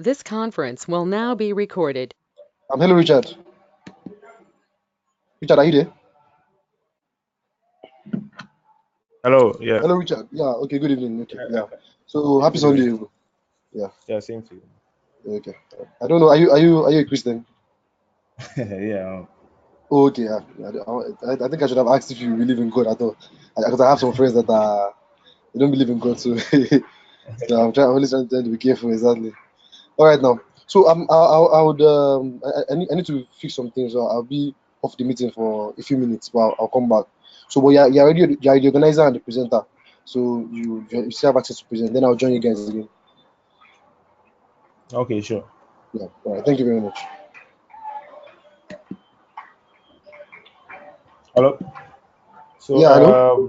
This conference will now be recorded. Hello, Richard. Richard, are you there? Hello, yeah. Hello, Richard. Yeah. Okay. Good evening. Okay. Uh, Yeah. uh, So happy Good evening. Sunday. Yeah. Yeah, same to you. Okay. I don't know. Are you a Christian? Yeah. Oh, okay. Yeah. I think I should have asked if you believe in God at all, because I have some friends that they don't believe in God. So, so I'm only trying to be careful. Exactly. All right now. So I would I need to fix some things. So I'll be off the meeting for a few minutes, but I'll come back. So, but you're the organizer and the presenter. So you still have access to present. Then I'll join you guys again. Okay, sure. Yeah. All right. Thank you very much. Hello. So Yeah. Hello.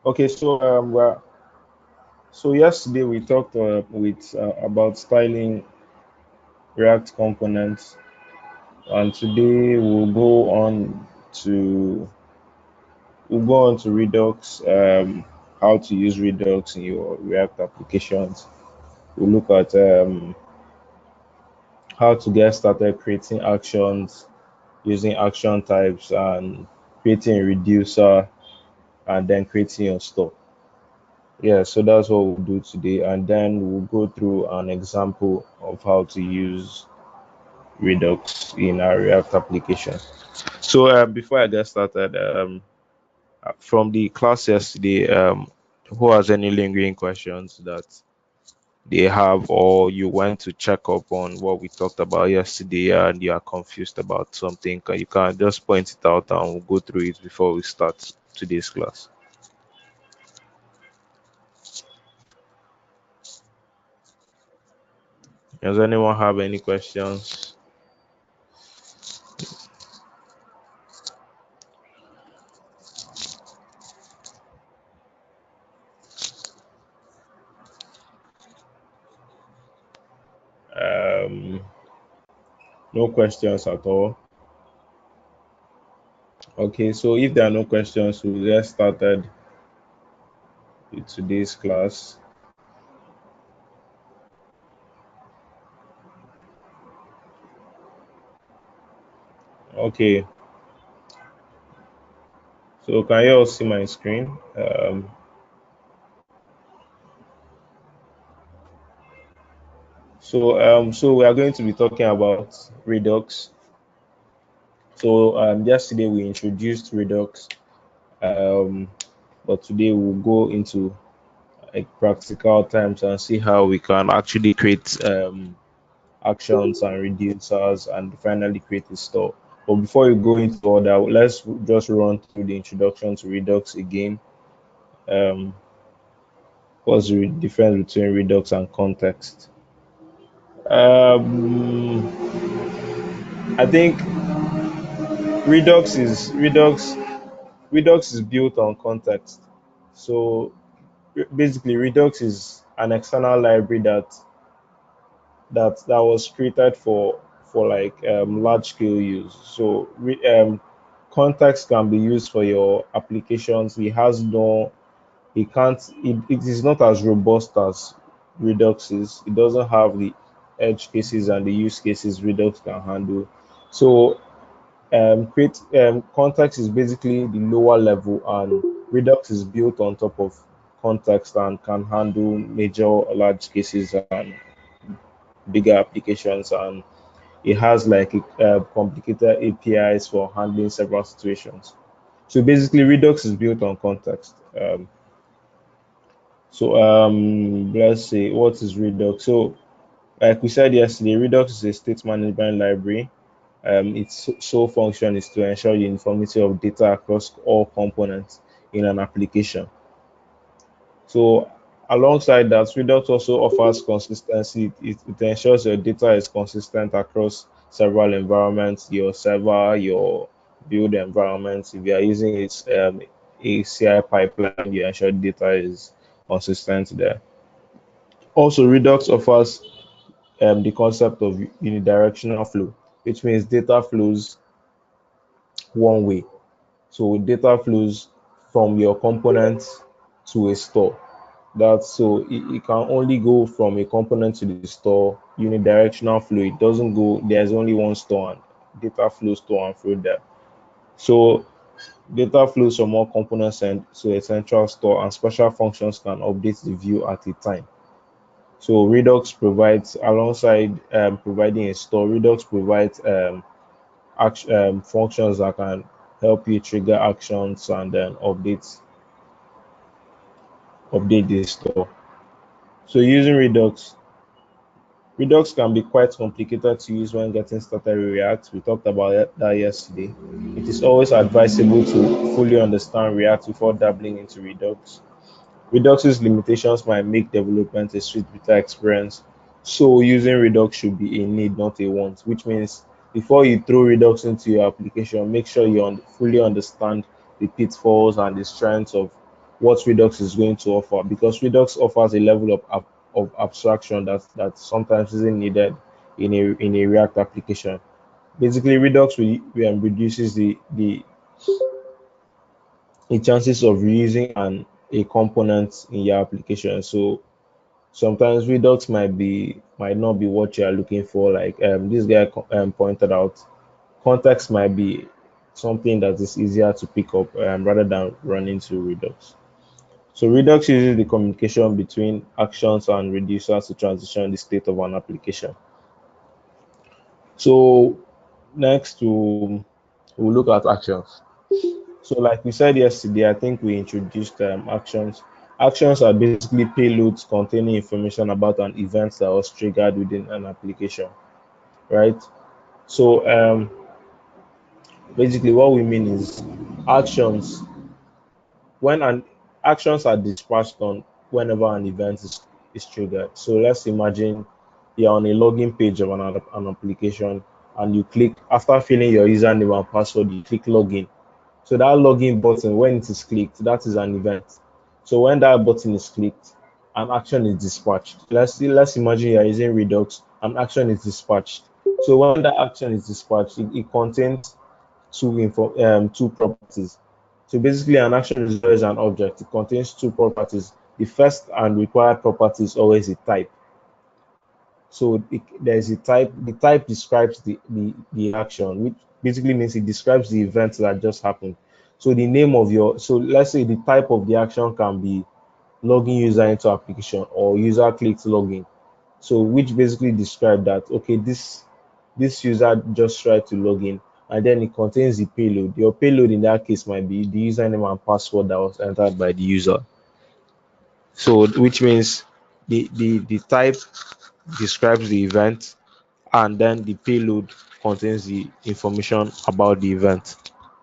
okay, so yesterday we talked with about styling React components, and today to we'll go on to Redux, how to use Redux in your React applications. We'll look at how to get started creating actions using action types and creating a reducer and then creating your store. Yeah, so that's what we'll do today, and then we'll go through an example of how to use Redux in our React application. So before I get started, from the class yesterday, who has any lingering questions that they have, or you went to check up on what we talked about yesterday and you are confused about something, you can just point it out and we'll go through it before we start today's class. Does anyone have any questions? Um, no questions at all. Okay, so if there are no questions, we'll get started with today's class. Okay, so can you all see my screen? So we are going to be talking about Redux. So yesterday we introduced Redux, um, but today we'll go into like practical terms and see how we can actually create actions and reducers and finally create a store. But before we go into all that, let's just run through the introduction to Redux again. Um, what's the difference between Redux and context? Um, I think Redux is Redux Redux is built on context. So basically, Redux is an external library that was created for like large scale use. So context can be used for your applications. It is not as robust as Redux is. It doesn't have the edge cases and the use cases Redux can handle. So create context is basically the lower level, and Redux is built on top of context and can handle major large cases and bigger applications, and it has like complicated APIs for handling several situations. So basically, Redux is built on context. Let's say, what is Redux? So like we said yesterday, Redux is a state management library. Its sole function is to ensure uniformity of data across all components in an application. So alongside that, Redux also offers consistency. It ensures your data is consistent across several environments, your server, your build environments. If you are using a CI pipeline, you ensure data is consistent there. Also, Redux offers the concept of unidirectional flow, which means data flows one way. So data flows from your components to a store. That's so it can only go from a component to the store unidirectional flow. It doesn't go, there's only one store and data flows to and through there. So data flows from all components and to a central store, and special functions can update the view at a time. So Redux provides, alongside providing a store, Redux provides functions that can help you trigger actions and then update the store. So using Redux can be quite complicated to use when getting started with React. We talked about that yesterday. It is always advisable to fully understand React before dabbling into Redux. Redux's limitations might make development a sweet bitter experience, so using Redux should be a need, not a want, which means before you throw Redux into your application, make sure you fully understand the pitfalls and the strengths of what Redux is going to offer, because Redux offers a level of abstraction that sometimes isn't needed in a React application. Basically, Redux reduces the chances of reusing a component in your application. So sometimes Redux might not be what you are looking for. Like this guy pointed out, context might be something that is easier to pick up rather than running to Redux. So Redux uses the communication between actions and reducers to transition the state of an application. So next we'll look at actions. So, like we said yesterday, I think we introduced actions. Actions are basically payloads containing information about an event that was triggered within an application, right? So, basically, what we mean is actions when an actions are dispatched on whenever an event is triggered. So, let's imagine you're on a login page of an application, and you click after filling your username and password, you click login. So that login button, when it is clicked, that is an event. So when that button is clicked, an action is dispatched. Let's imagine you are using Redux, an action is dispatched. So when that action is dispatched, it contains two properties. So basically, an action is always an object. It contains two properties. The first and required property is always a type. So there's a type. The type describes the action, which basically means it describes the event that just happened. So the name of your so let's say the type of the action can be logging user into application or user clicked login. So which basically describe that okay, this user just tried to log in, and then it contains the payload. Your payload in that case might be the username and password that was entered by the user. So which means the type describes the event, and then the payload contains the information about the event.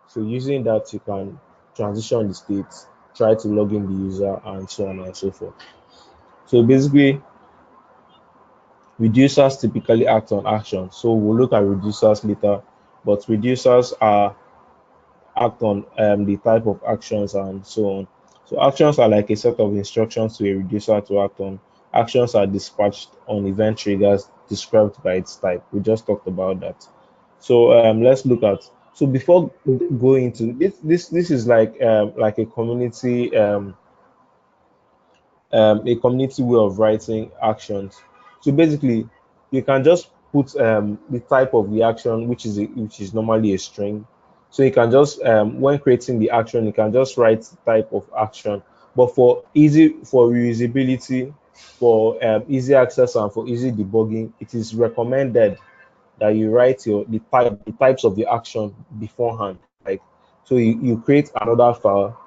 So using that, you can transition the states, try to log in the user, and so on and so forth. So basically, reducers typically act on actions. So we'll look at reducers later, but reducers are act on the type of actions and so on. So actions are like a set of instructions to a reducer to act on. Actions are dispatched on event triggers described by its type. We just talked about that. So let's look at. So before going into this is like a community way of writing actions. So basically, you can just put the type of the action, which is normally a string. So you can just when creating the action, you can just write the type of action. But for reusability, for easy access and for easy debugging, it is recommended that you write the types of the action beforehand. Like so you create another file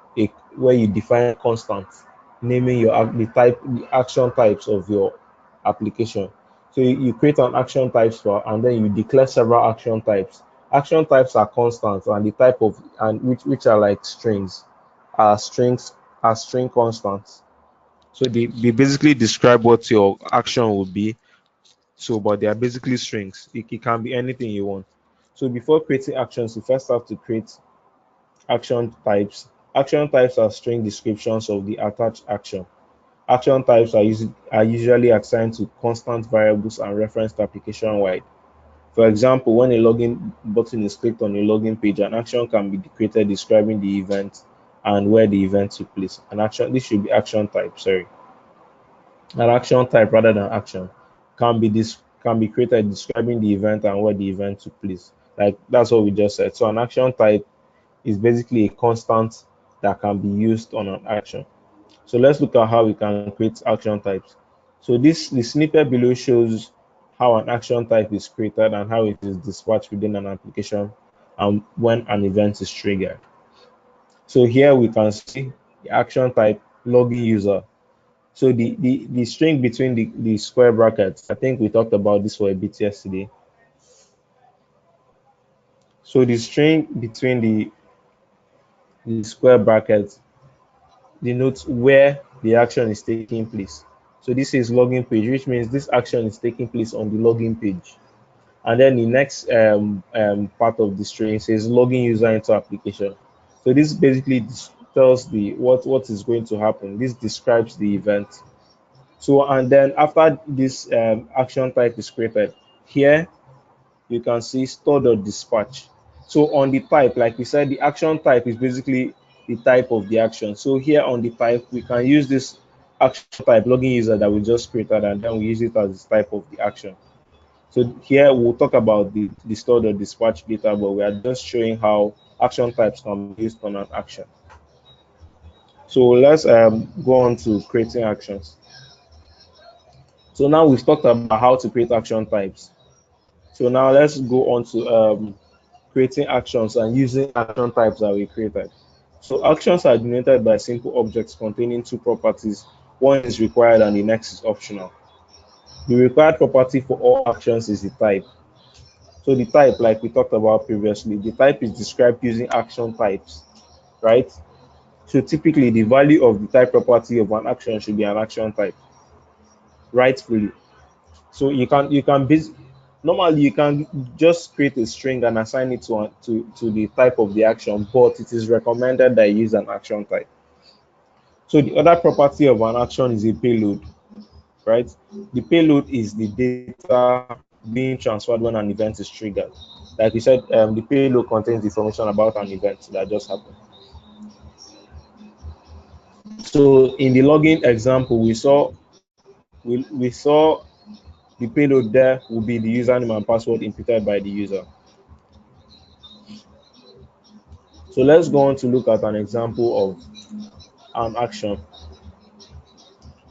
where you define constants, naming the action types of your application. So you create an action types file and then you declare several action types. Action types are constants and the type of and which are like strings are string constants. So they basically describe what your action will be, so, but they are basically strings. It can be anything you want. So, before creating actions, you first have to create action types. Action types are string descriptions of the attached action. Action types are usually assigned to constant variables and referenced application wide. For example, when a login button is clicked on a login page, an action can be created describing the event and where the event took place. An action, this should be action type, sorry. an action type rather than action can be created describing the event and where the event took place. Like that's what we just said. So an action type is basically a constant that can be used on an action. So let's look at how we can create action types. So the snippet below shows how an action type is created and how it is dispatched within an application and when an event is triggered. So here we can see the action type login user. So the string between the square brackets, I think we talked about this for a bit yesterday. So the string between the square brackets denotes where the action is taking place. So this is login page, which means this action is taking place on the login page. And then the next part of the string says login user into application. So this basically tells the what is going to happen. This describes the event. So and then after this action type is created, here you can see store.dispatch. So on the type, like we said, the action type is basically the type of the action. So here on the type, we can use this action type login user that we just created, and then we use it as the type of the action. So here we'll talk about the store.dispatch data, but we are just showing how action types can be used on an action. So let's go on to creating actions. So now we've talked about how to create action types. So now let's go on to creating actions and using action types that we created. So actions are denoted by simple objects containing two properties. One is required and the next is optional. The required property for all actions is the type. So the type, like we talked about previously, the type is described using action types, right? So typically the value of the type property of an action should be an action type, rightfully. So normally you can just create a string and assign it to the type of the action, but it is recommended that you use an action type. So the other property of an action is a payload, right? The payload is the data being transferred when an event is triggered. Like we said, the payload contains information about an event that just happened. So in the login example, we saw the payload there will be the username and password inputted by the user. So let's go on to look at an example of an action.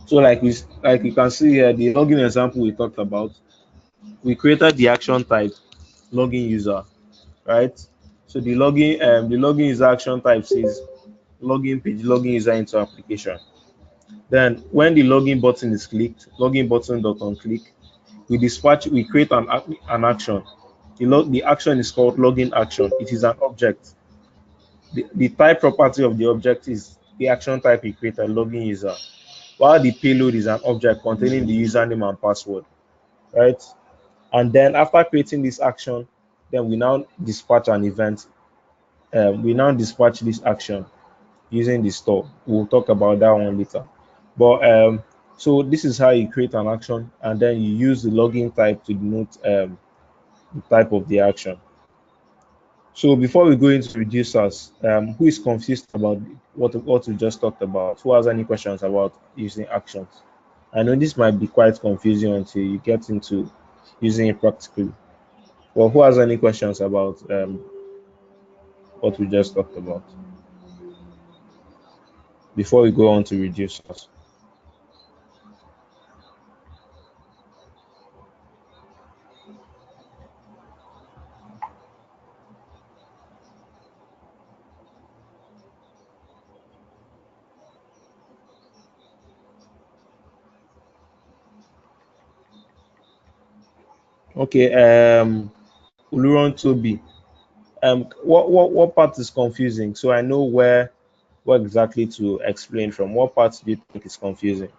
So like you can see here, the login example we talked about, we created the action type login user, right? So the login user action type says login page, login user into application. Then when the login button is clicked, login button dot on click, we create an action. The action is called login action. It is an object. The type property of the object is the action type we created, login user, while the payload is an object containing the username and password, right? And then after creating this action, then we now dispatch an event. We now dispatch this action using the store. We'll talk about that one later. But so this is how you create an action, and then you use the login type to denote the type of the action. So before we go into reducers, who is confused about what we just talked about? Who has any questions about using actions? I know this might be quite confusing until you get into using it practically. Well, who has any questions about what we just talked about before we go on to reducers? Okay, Uluron Toby. What part is confusing? So I know where exactly to explain from. What part do you think is confusing?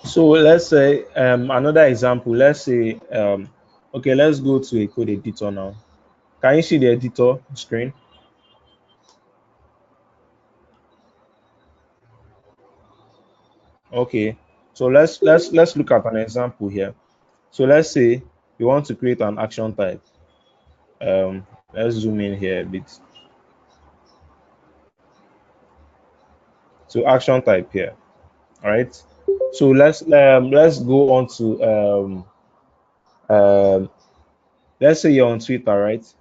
So let's say another example. Let's say okay, let's go to a code editor now. Can you see the editor screen? Okay, so let's look at an example here. So let's say you want to create an action type. Let's zoom in here a bit. So action type here. All right. So let's go on to um, let's say you're on Twitter, right?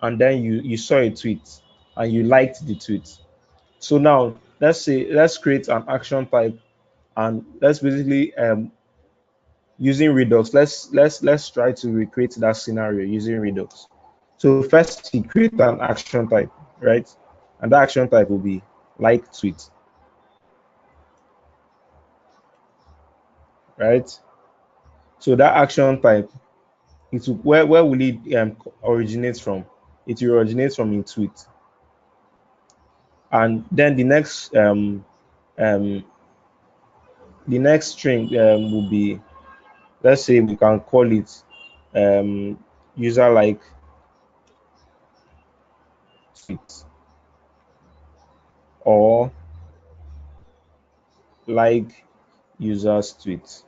And then you saw a tweet and you liked the tweet. So now let's create an action type, and let's basically using Redux. Let's try to recreate that scenario using Redux. So first you create an action type, right? And that action type will be like tweet, right? So that action type, where will it originate from? It will originate from in tweet, and then um, the next string will be, let's say we can call it um, user like tweet, or like users tweet,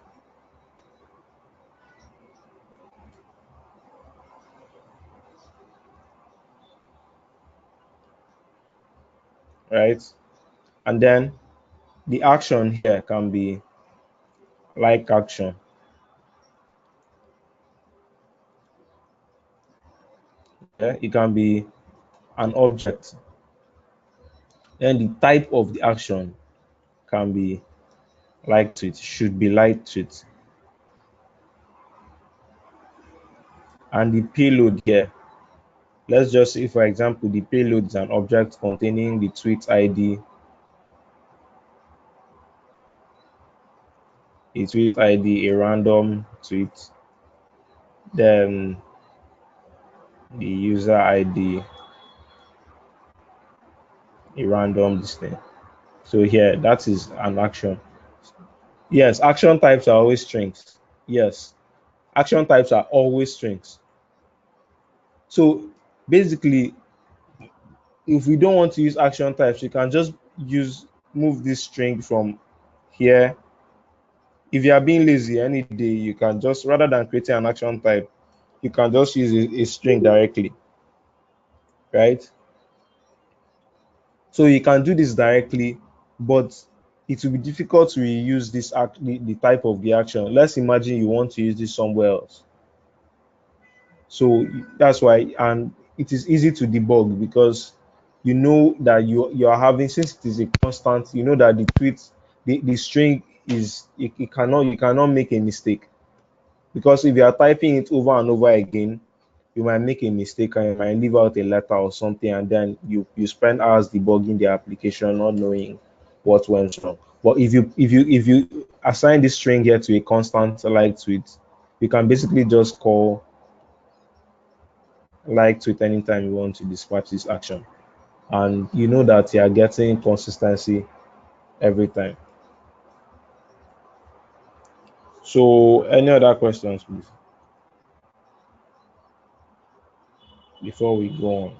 right? And then the action here can be like action. Yeah? It can be an object. Then the type of the action can be like tweet, should be like tweet. And the payload here, let's just say, for example, the payload is an object containing the tweet ID, a random tweet, then the user ID, a random display. So here, that is an action. Yes, action types are always strings. Yes, action types are always strings. So basically, if we don't want to use action types, you can just move this string from here. If you are being lazy any day, you can just, rather than creating an action type, you can just use a string directly, right? So you can do this directly, but it will be difficult to reuse the type of the action. Let's imagine you want to use this somewhere else. So that's why, and it is easy to debug because you know that you are having, since it is a constant, you know that the string is, it cannot, you cannot make a mistake, because if you are typing it over and over again, you might make a mistake and you might leave out a letter or something, and then you spend hours debugging the application not knowing what went wrong. But if you assign this string here to a constant like tweet, you can basically just call like tweet anytime you want to dispatch this action, and you know that you are getting consistency every time. So any other questions, please, before we go on?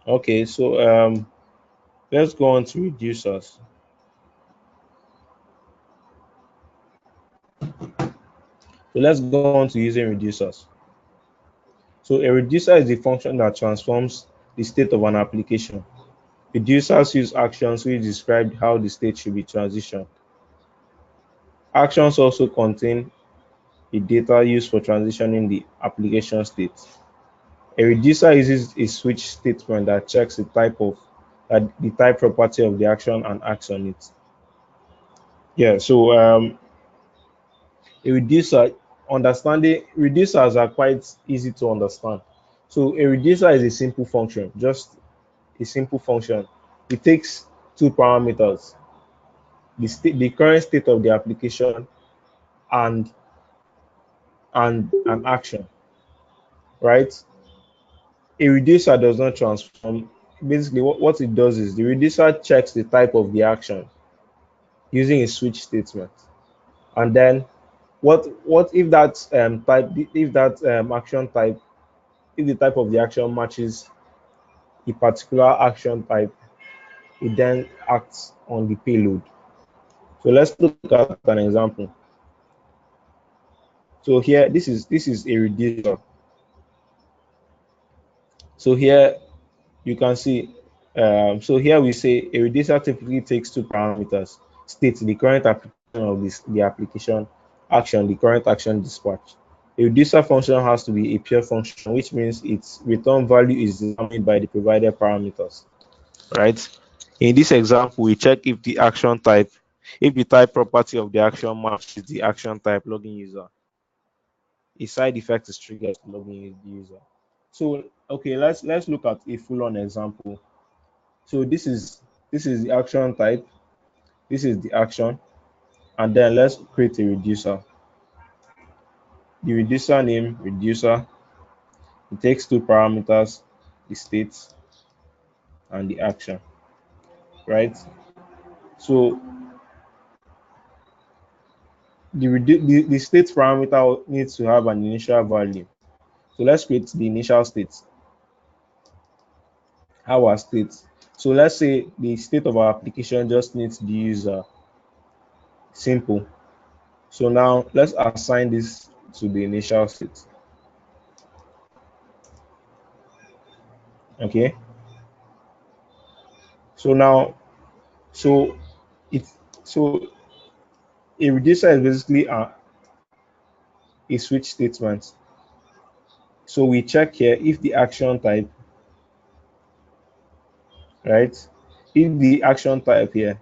Okay, so let's go on to reducers. So let's go on to using reducers. So a reducer is a function that transforms the state of an application. Reducers use actions which describe how the state should be transitioned. Actions also contain the data used for transitioning the application state. A reducer uses a switch statement that checks the type property of the action and acts on it. Yeah, so a reducer, understanding reducers are quite easy to understand. So a reducer is a simple function, just a simple function. It takes two parameters, the current state of the application and an action, right? A reducer does not transform. Basically, what it does is the reducer checks the type of the action using a switch statement. And then what if that type if that action type, if the type of the action matches a particular action type, it then acts on the payload. So let's look at an example. So here, this is a reducer. So here you can see, so here we say a reducer typically takes two parameters: state, the current application of the application; action, the current action dispatch. A reducer function has to be a pure function, which means its return value is determined by the provided parameters, right? In this example, we check if the type property of the action matches the action type login user. A side effect is triggered to login the user. So okay, let's look at a full-on example. So this is the action type, this is the action, and then let's create a reducer. The reducer name reducer, it takes two parameters, the state and the action, right? So the state parameter needs to have an initial value. So let's create the initial state, our state. So let's say the state of our application just needs the user. Simple. So now let's assign this to the initial state. Okay. So now, so it so a reducer is basically a switch statement. So we check here if the action type, right? If the action type here,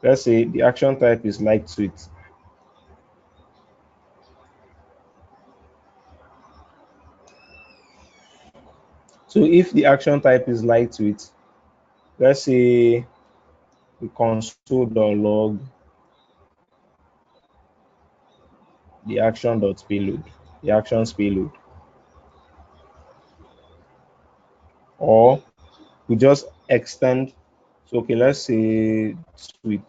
let's say the action type is like tweet. So if the action type is lightweight, let's say we console.log the action.payload, the actions payload, or we just extend. So okay, let's say tweet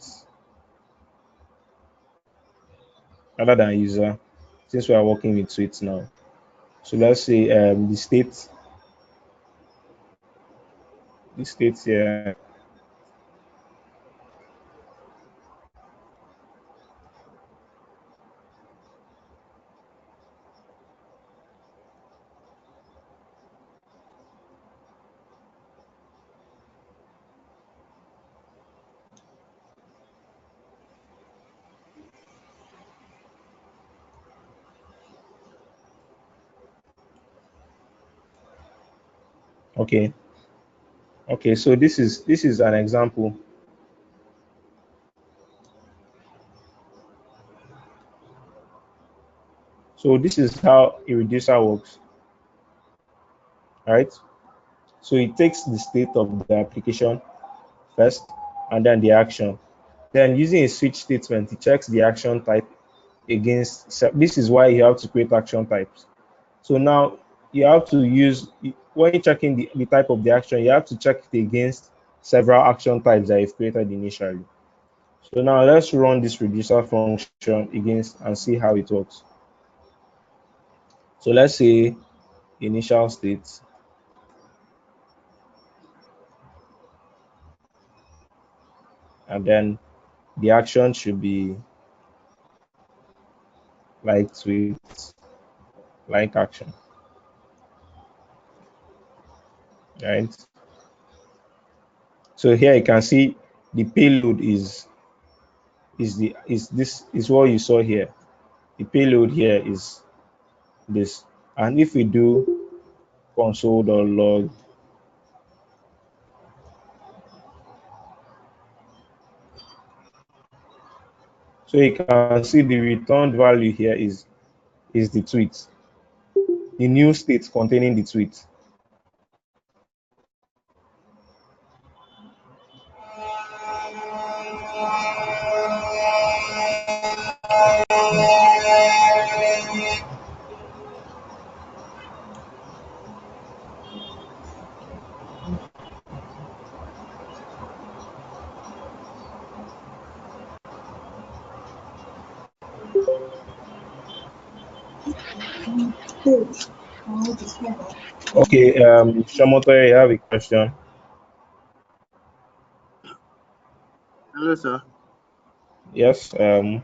rather than user, since we are working with tweets now. So let's say the state here. Okay, okay. So this is an example. So this is how a reducer works, right? So it takes the state of the application first, and then the action. Then using a switch statement, it checks the action type against. This is why you have to create action types. So now you have to use, when you're checking the type of the action, you have to check it against several action types that you've created initially. So now let's run this reducer function against and see how it works. So let's say initial state, and then the action should be like tweet, like action, right? So here you can see the payload is what you saw here. The payload here is this, and if we do console.log, so you can see the returned value here is the tweet, the new state containing the tweet. Okay, Shamoto, you have a question. Hello, sir. Yes. Good Any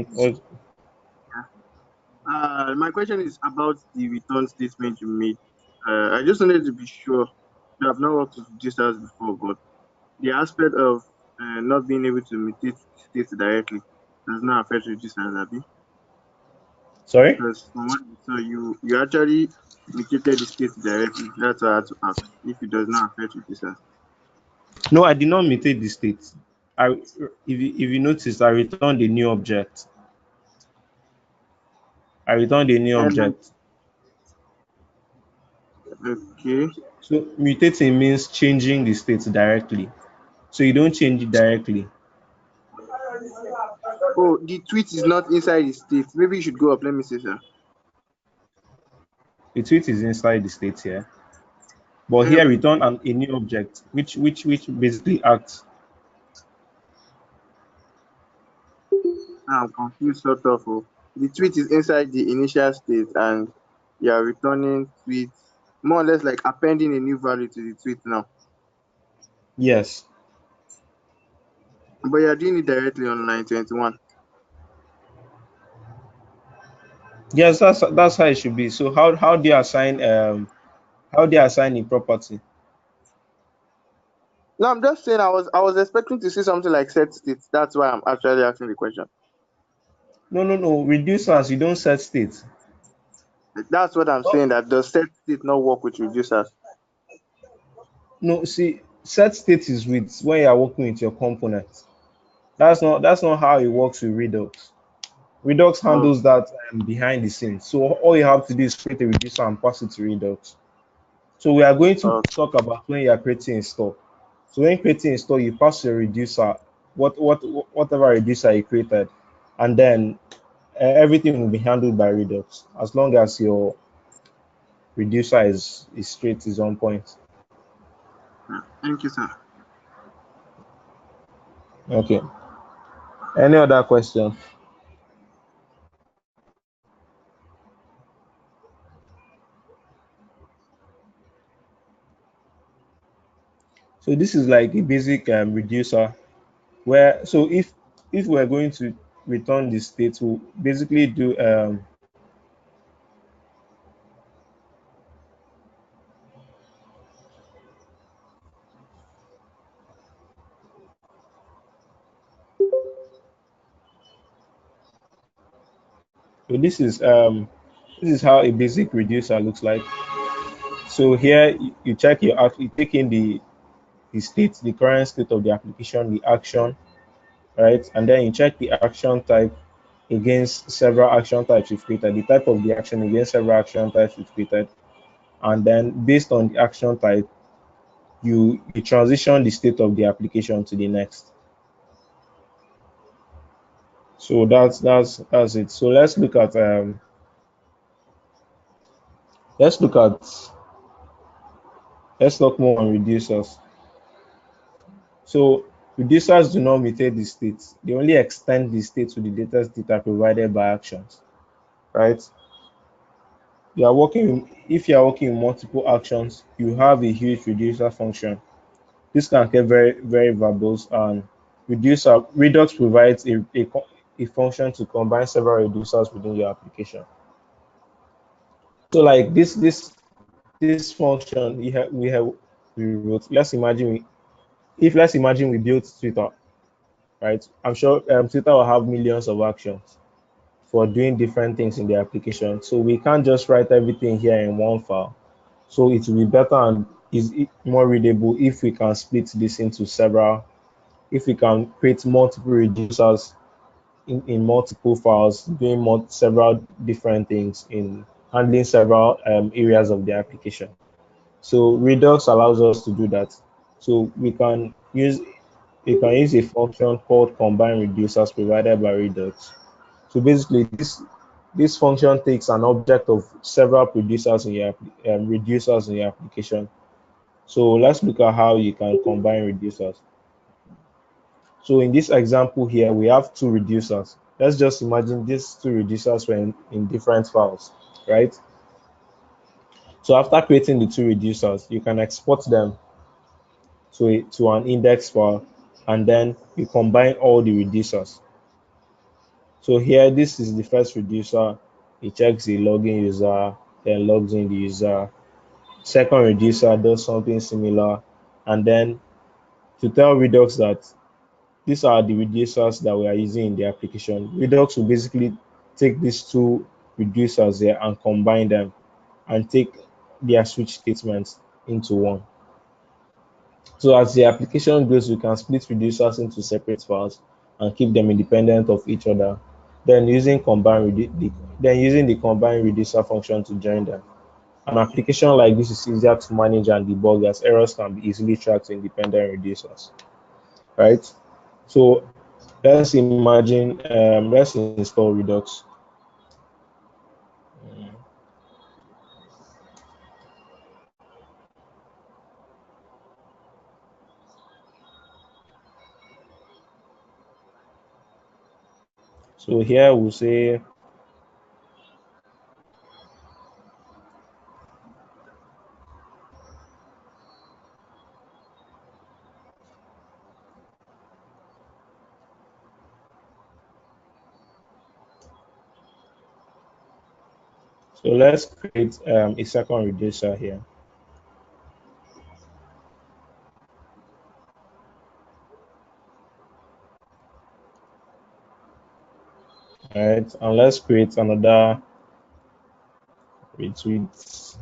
evening. what, My question is about the return statement you made. I just wanted to be sure that I've not worked with registers before, but the aspect of not being able to mutate states directly does not affect registers, Abi. sorry? Because from what I saw, you actually mutated the state directly. That's why I had to ask if it does not affect registers. No, I did not mutate the state. If you notice, I returned a new object. I returned a new And object. okay. So mutating means changing the state directly. So you don't change it directly. Oh, the tweet is not inside the state. Maybe you should go up. Let me see, sir. The tweet is inside the state here. But Um, here return a new object, which basically acts. I'm confused, sort of. Oh. The tweet is inside the initial state, and you are returning tweets, more or less like appending a new value to the tweet now. Yes. But you are doing it directly on line 21. Yes, that's how it should be. So how do you assign a property? No, I'm just saying I was expecting to see something like set state. That's why I'm actually asking the question. No. Reducers, you don't set state. That's what I'm Oh, saying. That does set state not work with reducers? no, see, set state is with when you are working with your components. That's not how it works with Redux. Redux Oh, handles that behind the scenes. So all you have to do is create a reducer and pass it to Redux. So we are going to oh, talk about when you are creating a store. So when creating a store, you pass your reducer, whatever reducer you created, and then everything will be handled by Redux as long as your reducer is straight, is on point. yeah. Thank you, sir. Okay. Any other question? So this is like a basic reducer where if we're going to return the state, we'll basically do so this is how a basic reducer looks like. So here you check you take in the state, the current state of the application, the action, right? And then you check the action type against several action types you've created, the type of the action against several action types you've created. And then based on the action type, you transition the state of the application to the next. So that's it. So let's look at let's talk more on reducers. So reducers do not mutate the state. They only extend the state to the data state provided by actions, right? If you are working in multiple actions, you have a huge reducer function. This can get very verbose, and Redux provides a function to combine several reducers within your application. So like this function we wrote. Let's imagine we built Twitter, right? I'm sure Twitter will have millions of actions for doing different things in the application. So we can't just write everything here in one file. So it will be better and is more readable if we can split this into several, if we can create multiple reducers in multiple files, doing several different things in handling several areas of the application. So Redux allows us to do that. So we can use a function called combine reducers provided by Redux. So basically, this function takes an object of several reducers in your application. So let's look at how you can combine reducers. So in this example here, we have two reducers. let's just imagine these two reducers were in different files, right? So after creating the two reducers, you can export them to an index file, and then you combine all the reducers. So here, this is the first reducer. It checks the login user, then logs in the user. Second reducer does something similar, and then to tell Redux that these are the reducers that we are using in the application, Redux will basically take these two reducers here and combine them and take their switch statements into one. So as the application grows, we can split reducers into separate files and keep them independent of each other. Then using the combine reducer function to join them. An application like this is easier to manage and debug as errors can be easily tracked to independent reducers, right? So let's install Redux. So here we'll say, so let's create a second reducer here, right? And let's create another retweet.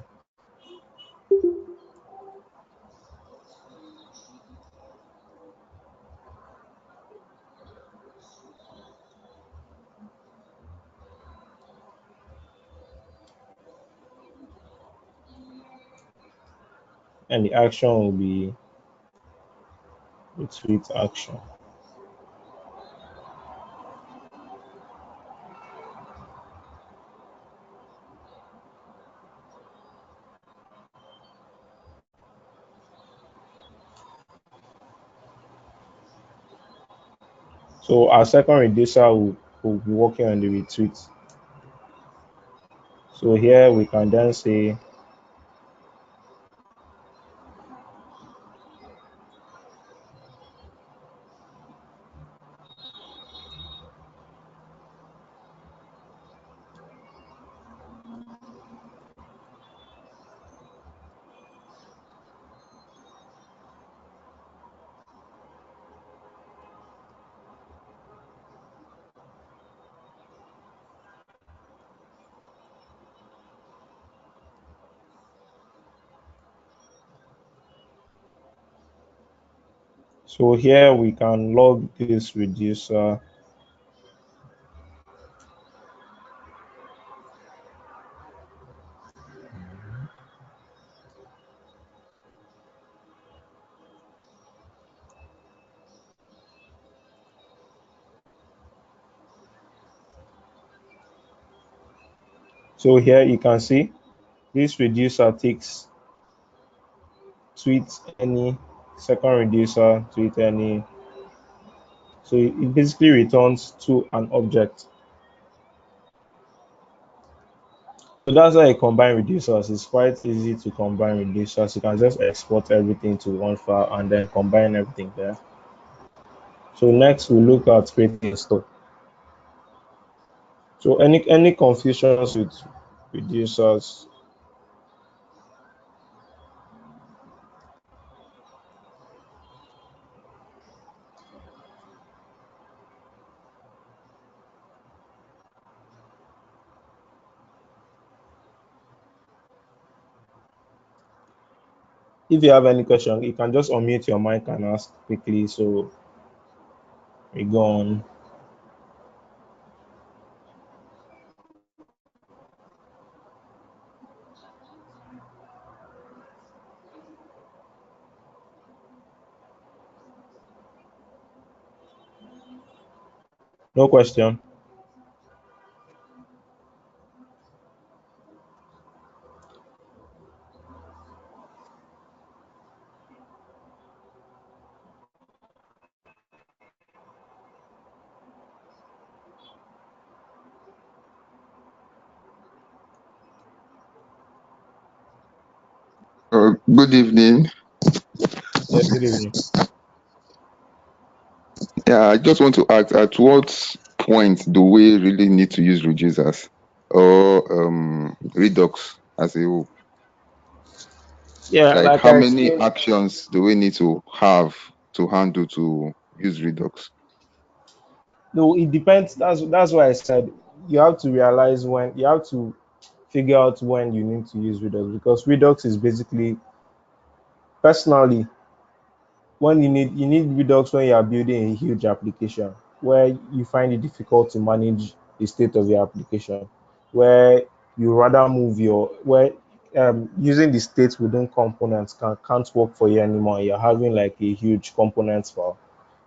And the action will be retweet action. So our second reducer will be working on the retweet. So here we can then say, so here we can log this reducer. So here you can see this reducer takes tweet any, second reducer tweet any. So it basically returns to an object. So that's why I combine reducers. It's quite easy to combine reducers. You can just export everything to one file and then combine everything there. So next we look at creating a store. So any confusions with reducers? If you have any question, you can just unmute your mic and ask quickly. So we go on. No question. Good evening. Yeah, good evening. Yeah, I just want to ask, at what point do we really need to use reducers or Redux as a whole? Yeah, Like, like how I many explained, actions do we need to have to handle to use Redux? no, it depends. That's why I said you have to realize when you have to figure out when you need to use Redux, because Redux is basically, personally, when you need Redux when you are building a huge application where you find it difficult to manage the state of your application, where you rather move your where using the state within components can't work for you anymore. You're having like a huge components file,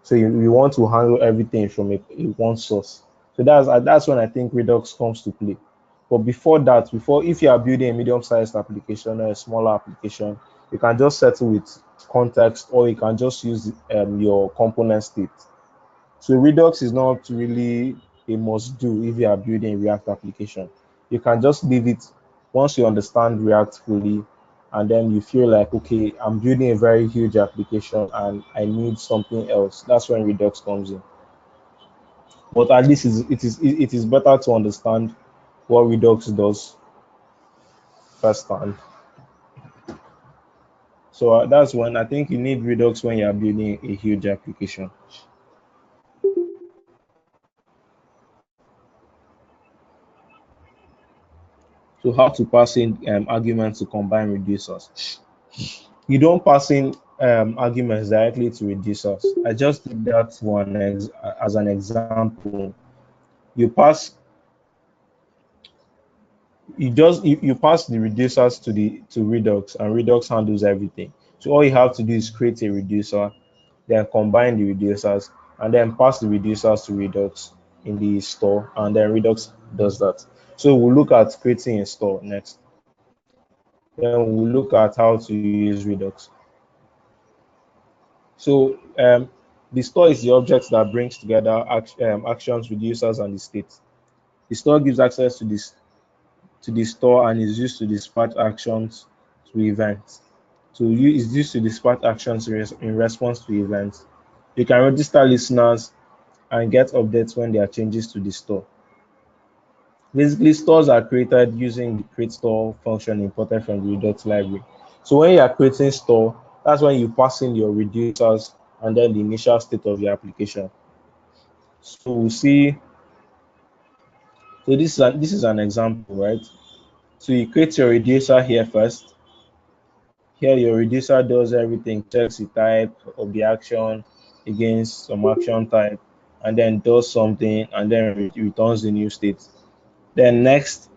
so you want to handle everything from a one source. So that's when I think Redux comes to play. But before that, before if you are building a medium-sized application or a smaller application, you can just settle with context, or you can just use your component state. So Redux is not really a must do if you are building a React application. You can just leave it once you understand React fully, and then you feel like, okay, I'm building a very huge application and I need something else. That's when Redux comes in. But at least it is better to understand what Redux does firsthand. So that's when I think you need Redux when you are building a huge application. So how to pass in arguments to combine reducers. You don't pass in arguments directly to reducers. I just did that as an example. You pass you pass the reducers to Redux, and Redux handles everything. So all you have to do is create a reducer, then combine the reducers, and then pass the reducers to Redux in the store, and then Redux does that. So we'll look at creating a store next. Then we'll look at how to use Redux. So the store is the object that brings together actions, reducers, and the state. The store gives access to the store and is used to dispatch actions to events. So is used to dispatch actions in response to events. You can register listeners and get updates when there are changes to the store. Basically, stores are created using the create store function imported from the Redux library. So when you are creating store, that's when you pass in your reducers and then the initial state of your application. So we see, so this is an example, right? So you create your reducer here first. Here your reducer does everything, checks the type of the action against some action type, and then does something, and then returns the new state. Then next,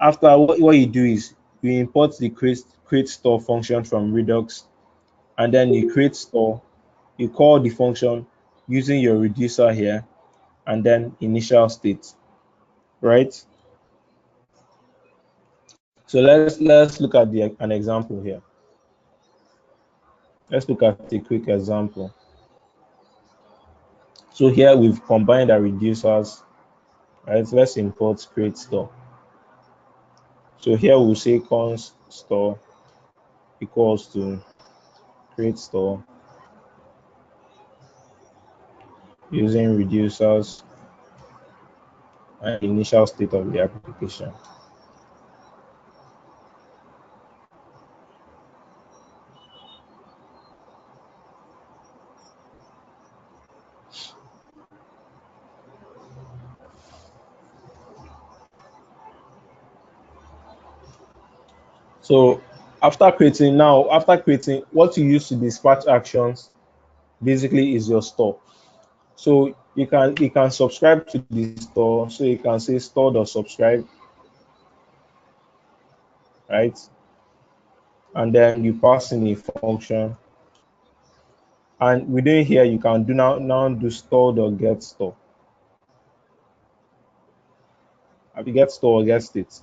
after what you do is you import the create store function from Redux, and then you create store, you call the function using your reducer here, and then initial state, right? So let's look at an example here. Let's look at a quick example. So here we've combined our reducers, right? Let's import create store. So here we'll say const store equals to create store using reducers and initial state of the application. So after creating, what you use to dispatch actions basically is your store. So you can subscribe to the store. So you can say store.subscribe, right? And then you pass in a function. And within here you can do now do store.get store. Have you get store or get state?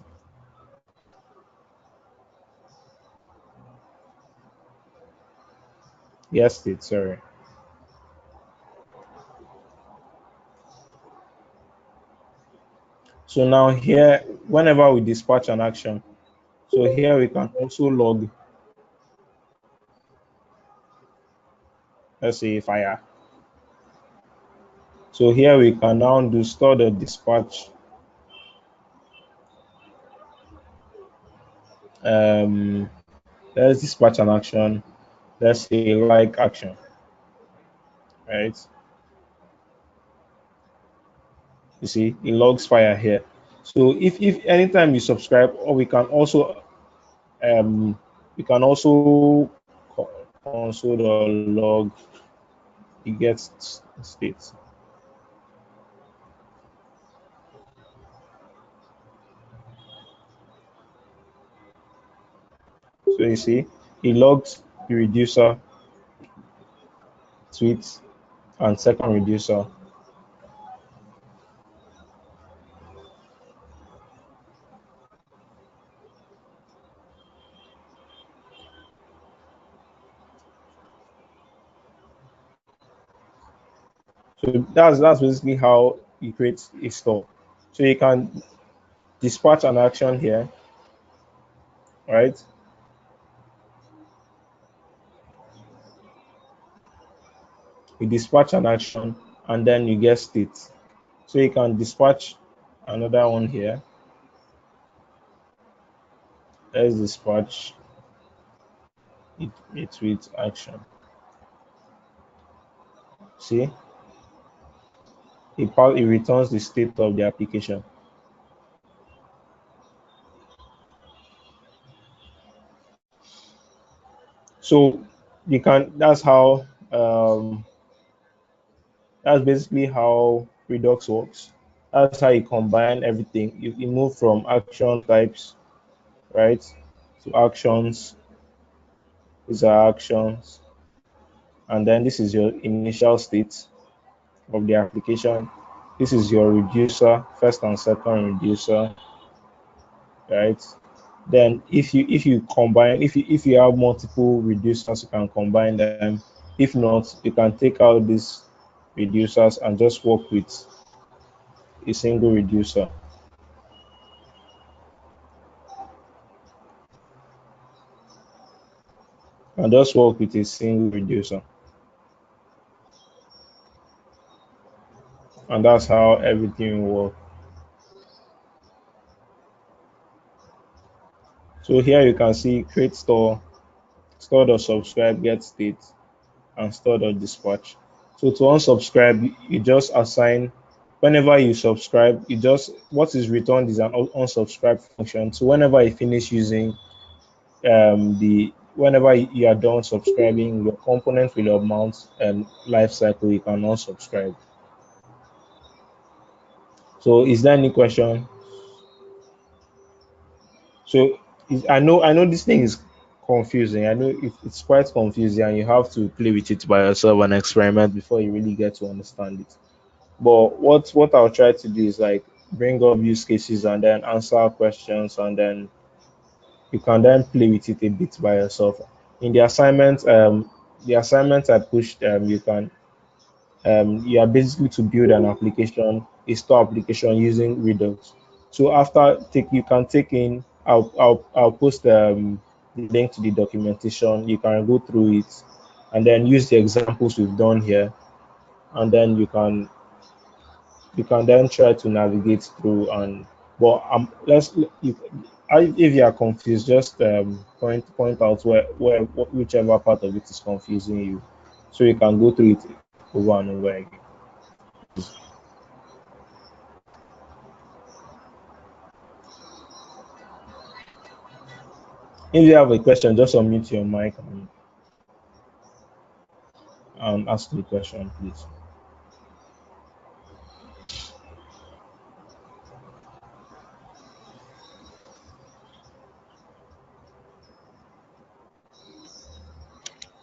Get state, sorry. So now here, whenever we dispatch an action, so here we can also log let's say fire. So here we can now do store the dispatch. Let's dispatch an action. Let's say like action, right? You see, it logs fire here. So if anytime you subscribe, or we can also console the log, it gets state. So you see, it logs the reducer, tweet, and second reducer. So that's basically how you create a store. So you can dispatch an action here, right? You dispatch an action and then you get state. So you can dispatch another one here. Let's dispatch it with action. See, it returns the state of the application. So you can that's basically how Redux works. That's how you combine everything. You move from action types, right, to actions. These are actions, and then this is your initial state of the application. This is your reducer, first and second reducer, right? Then if you combine, if you have multiple reducers, you can combine them. If not, you can take out these reducers and just work with a single reducer, and just work with a single reducer, and that's how everything will work. So here you can see create store, store the subscribe, get state, and store the dispatch. So to unsubscribe, you just assign, whenever you subscribe, you just, what is returned is an unsubscribe function. So whenever you finish using the whenever you are done subscribing, your component will amount life cycle, you can unsubscribe. So is there any question? So I know this thing is confusing. I know it's quite confusing, and you have to play with it by yourself and experiment before you really get to understand it. But what I'll try to do is like bring up use cases and then answer questions, and then you can then play with it a bit by yourself. In the assignment I pushed, you are basically to build an application, a store application using Redux. So after take you can take in, I'll post the link to the documentation. You can go through it and then use the examples we've done here, and then you can then try to navigate through. And but let's you, if you are confused, just point out whichever part of it is confusing you, so you can go through it over and over again. If you have a question, just unmute your mic and ask the question, please.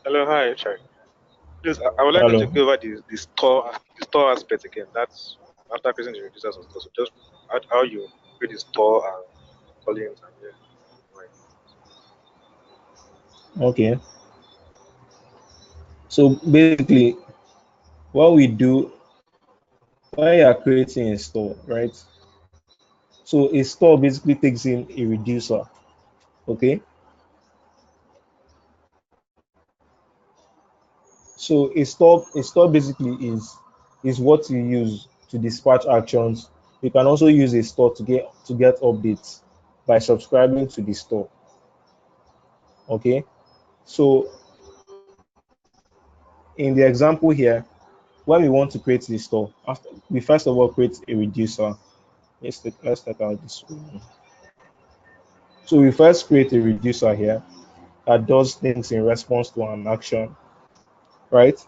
Hello, hi, sorry. Please, I would like to Hello. take over the store aspect again. That's after creating the reducers and stuff. So just how you create the store and columns and yeah. Right. Okay. So basically, what we do when you are creating a store, right? So a store basically takes in a reducer. Okay. So a store basically is what you use to dispatch actions. You can also use a store to get updates by subscribing to the store. Okay. So in the example here, when we want to create the store, after we first of all create a reducer. Let's take out this one. So we first create a reducer here that does things in response to an action, right?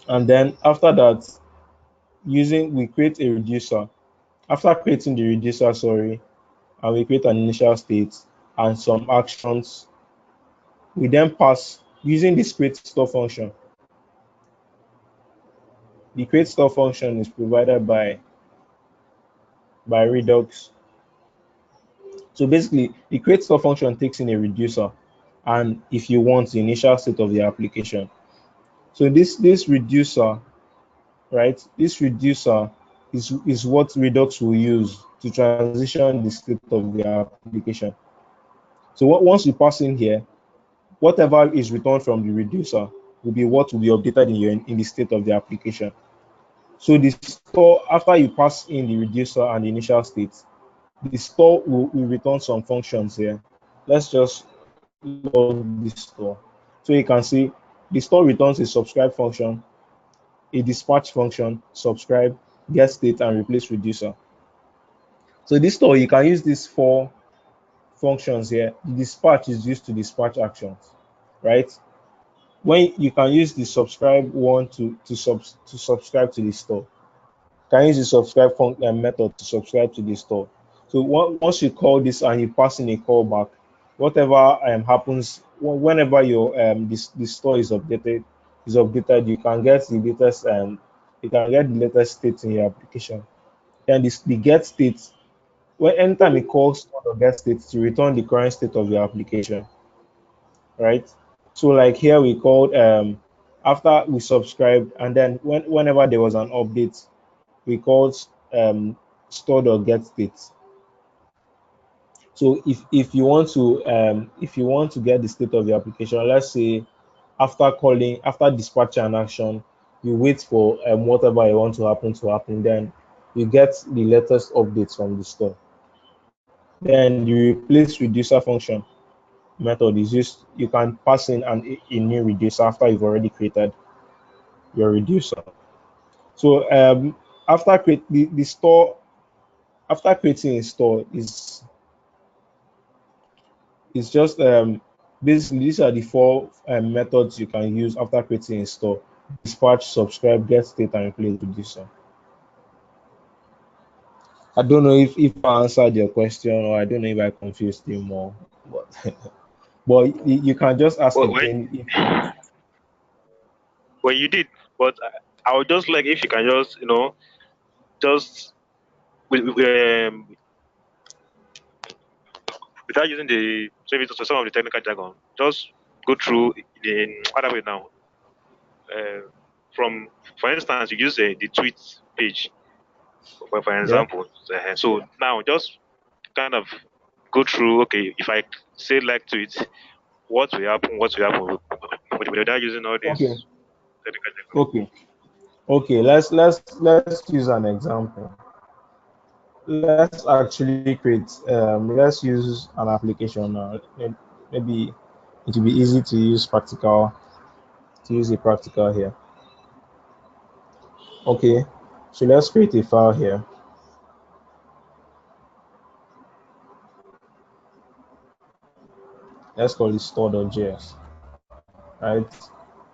And then after that, using we create a reducer. After creating the reducer, sorry, and we create an initial state and some actions, we then pass using this create store function. The create store function is provided by Redux. So basically, the create store function takes in a reducer, and if you want the initial state of the application. So this reducer, right? This reducer is what Redux will use to transition the state of the application. So once you pass in here, whatever is returned from the reducer will be what will be updated in the state of the application. So the store, after you pass in the reducer and the initial state, the store will return some functions here. Let's just log the store. So you can see the store returns a subscribe function, a dispatch function, subscribe, get state, and replace reducer. So this store, you can use these four functions here. The dispatch is used to dispatch actions, right? When you can use the subscribe one to subscribe to the store. Can use the subscribe method to subscribe to the store. So once you call this and you pass in a callback, whatever happens whenever your the store is updated, you can get the latest state in your application. Then the get state, when anytime it calls store or get state to return the current state of your application, right? So like here we called after we subscribed, and then whenever there was an update, we called um, store.get state. So if you want to get the state of the application, let's say after dispatching an action, you wait for whatever you want to happen, then you get the latest updates from the store. Then the replace reducer function method is used. You can pass in a new reducer after you've already created your reducer. So the store, after creating a store, is just basically these are the four methods you can use after creating a store: dispatch, subscribe, get state, and replace reducer. I don't know if I answered your question, or I don't know if I confused you more, but but you can just ask Well, when again if. when you did, but I would just like if you can just just without using the maybe some of the technical jargon, just go through in other way now. Uh, from for instance, you use the tweet page for Yeah. example. So now just kind of go through. Okay, if I say like tweet, what will happen? What will happen without using all Okay. these technical jargon? Okay. Okay. Let's use an example. Let's actually create. Let's use an application now. Maybe it will be easy to use a practical here. Okay. So let's create a file here. Let's call it store.js. Right.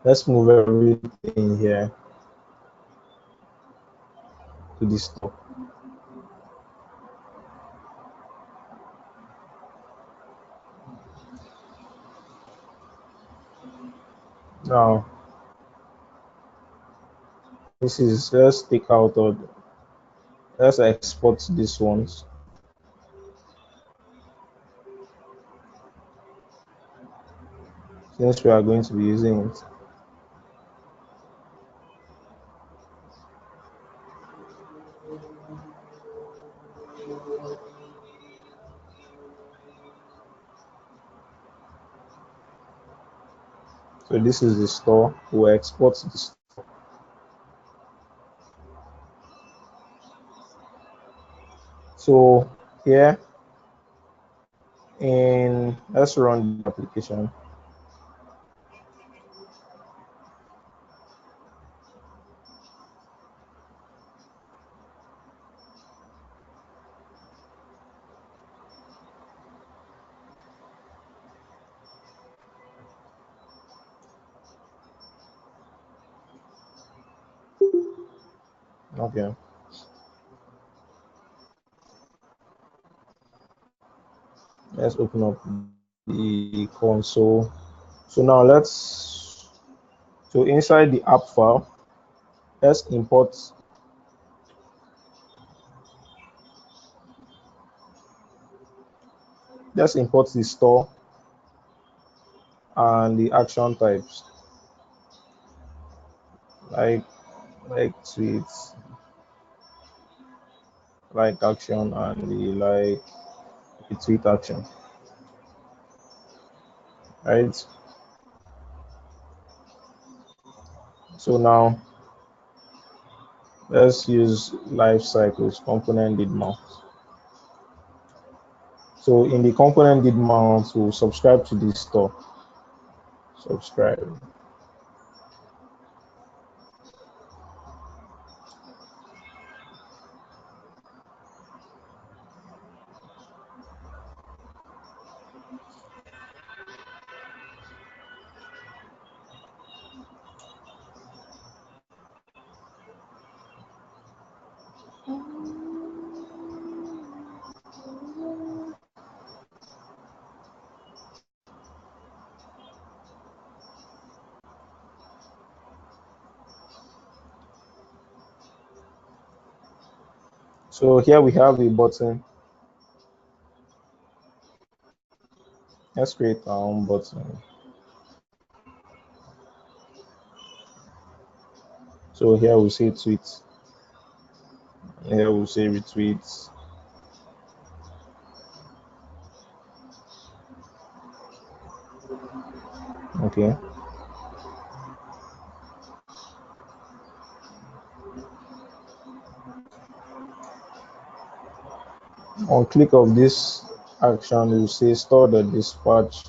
Let's move everything here to the store. Now this is let's take out all. Let's export these ones since we are going to be using it. So this is the store. We'll export the store. So here in let's run the application. Okay. Let's open up the console. So now so inside the app file, let's import the store and the action types like tweets, like action, and the tweet action, right? So now let's use life cycles component did mount. So in the component did mount, we'll subscribe to this store. Subscribe. So here we have a button. Let's create our own button. So here we'll say tweets. Here we'll say retweets. Okay. On click of this action, we'll say store the dispatch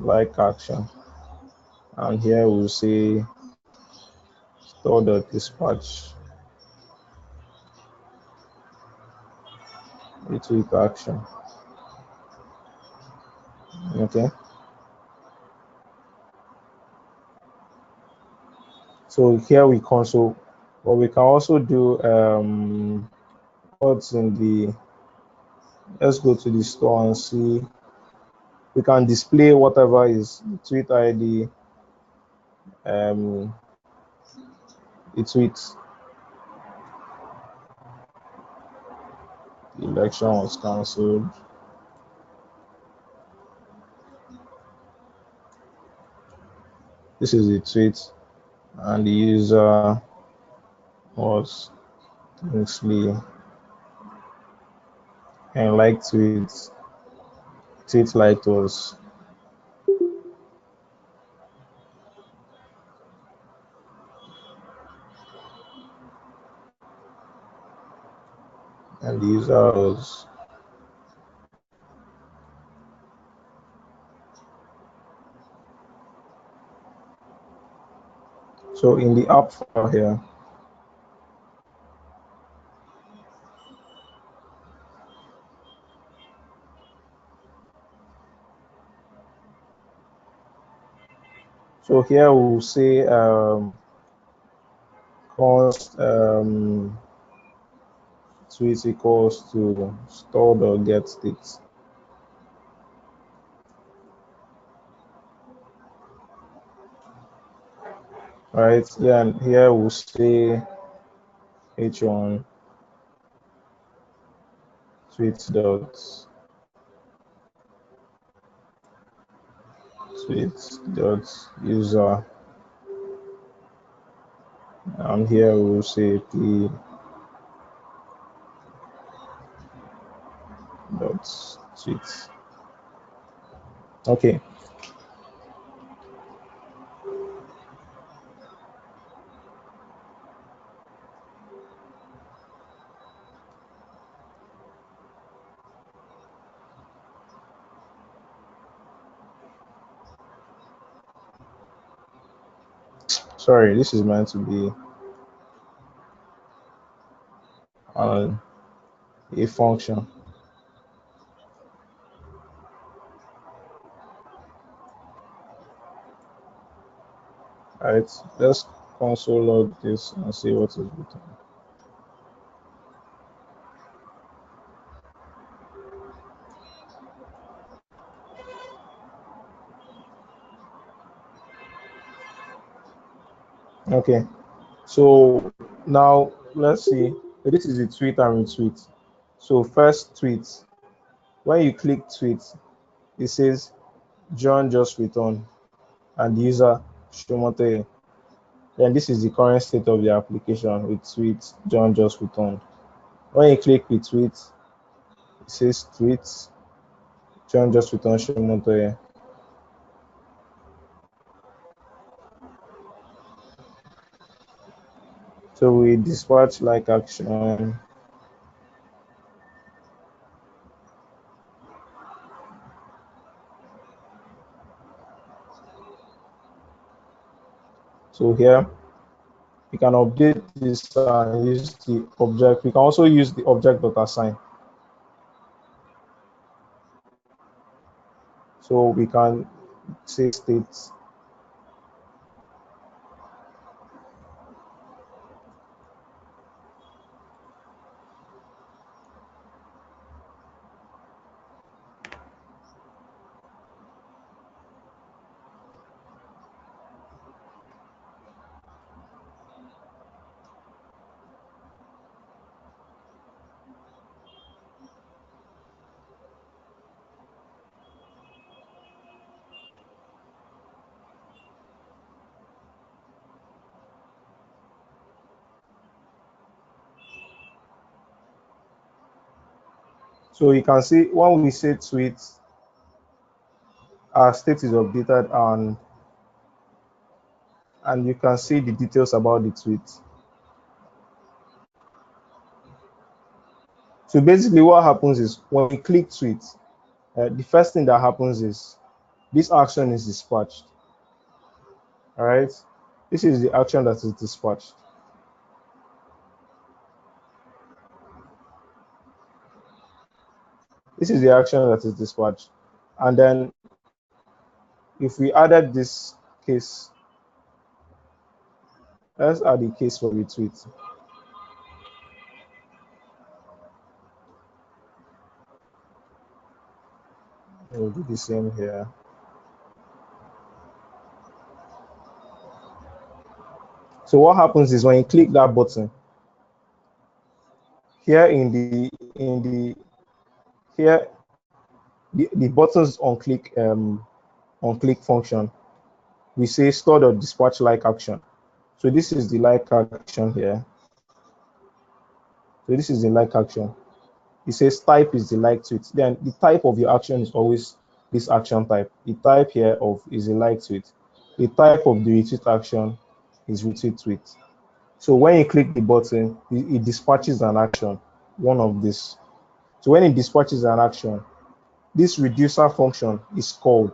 like action. And here we'll say store the dispatch retweet action. Okay. So here we console, but we can also do what's in the. Let's go to the store and see. We can display whatever is the tweet ID, um, the tweet. The election was cancelled. This is the tweet, and the user was Kingsley and like tweet liked was and the user was so in the app file here. So here we'll say const tweet equals to store the get state. Right, yeah, and here we'll say h1 tweet dot user, and here we'll say p dot tweet. Okay. Sorry, this is meant to be uh, a function. Alright, let's console log this and see what is returned. Okay, so now let's see. This is the tweet and retweet. So first tweet, when you click tweet, it says John just returned and the user Shumote. Then this is the current state of the application with tweet John just returned. When you click retweet, it says tweet John just returned Shumote. So we dispatch like action. So here we can update this and use the object. We can also use the object.assign. So we can say state. So you can see when we say tweet, our state is updated and you can see the details about the tweet. So basically what happens is when we click tweet, the first thing that happens is this action is dispatched. All right, this is the action that is dispatched. This is the action that is dispatched. And then if we added this case, let's add the case for retweet. We'll do the same here. So what happens is when you click that button, here here the buttons on click function, we say store or dispatch like action. So this is the like action here. So this is the like action. It says type is the like tweet. Then the type of your action is always this action type. The type here of is a like tweet. The type of the retweet action is retweet tweet. So when you click the button, it dispatches an action, one of this. So when it dispatches an action, this reducer function is called.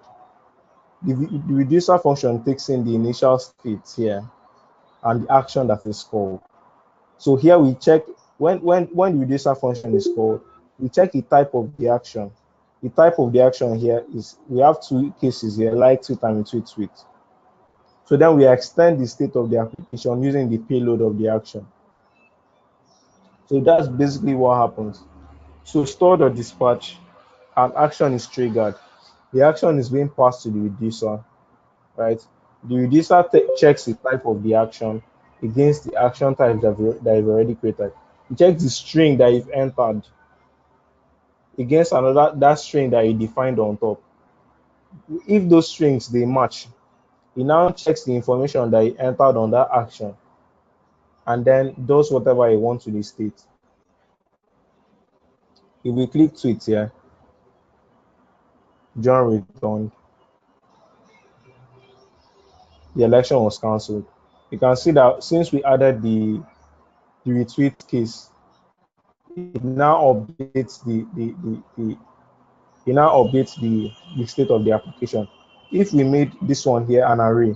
The reducer function takes in the initial state here and the action that is called. So here we check when the reducer function is called, we check the type of the action. The type of the action here is we have two cases here, like tweet and retweet tweet. So then we extend the state of the application using the payload of the action. So that's basically what happens. So stored or dispatch, an action is triggered. The action is being passed to the reducer, right? The reducer checks the type of the action against the action type that you've already created. It checks the string that you've entered against another that string that you defined on top. If those strings they match, it now checks the information that you entered on that action and then does whatever you want to the state. If we click tweet here, John returned, the election was cancelled. You can see that since we added the retweet case, it now updates the state of the application. If we made this one here an array,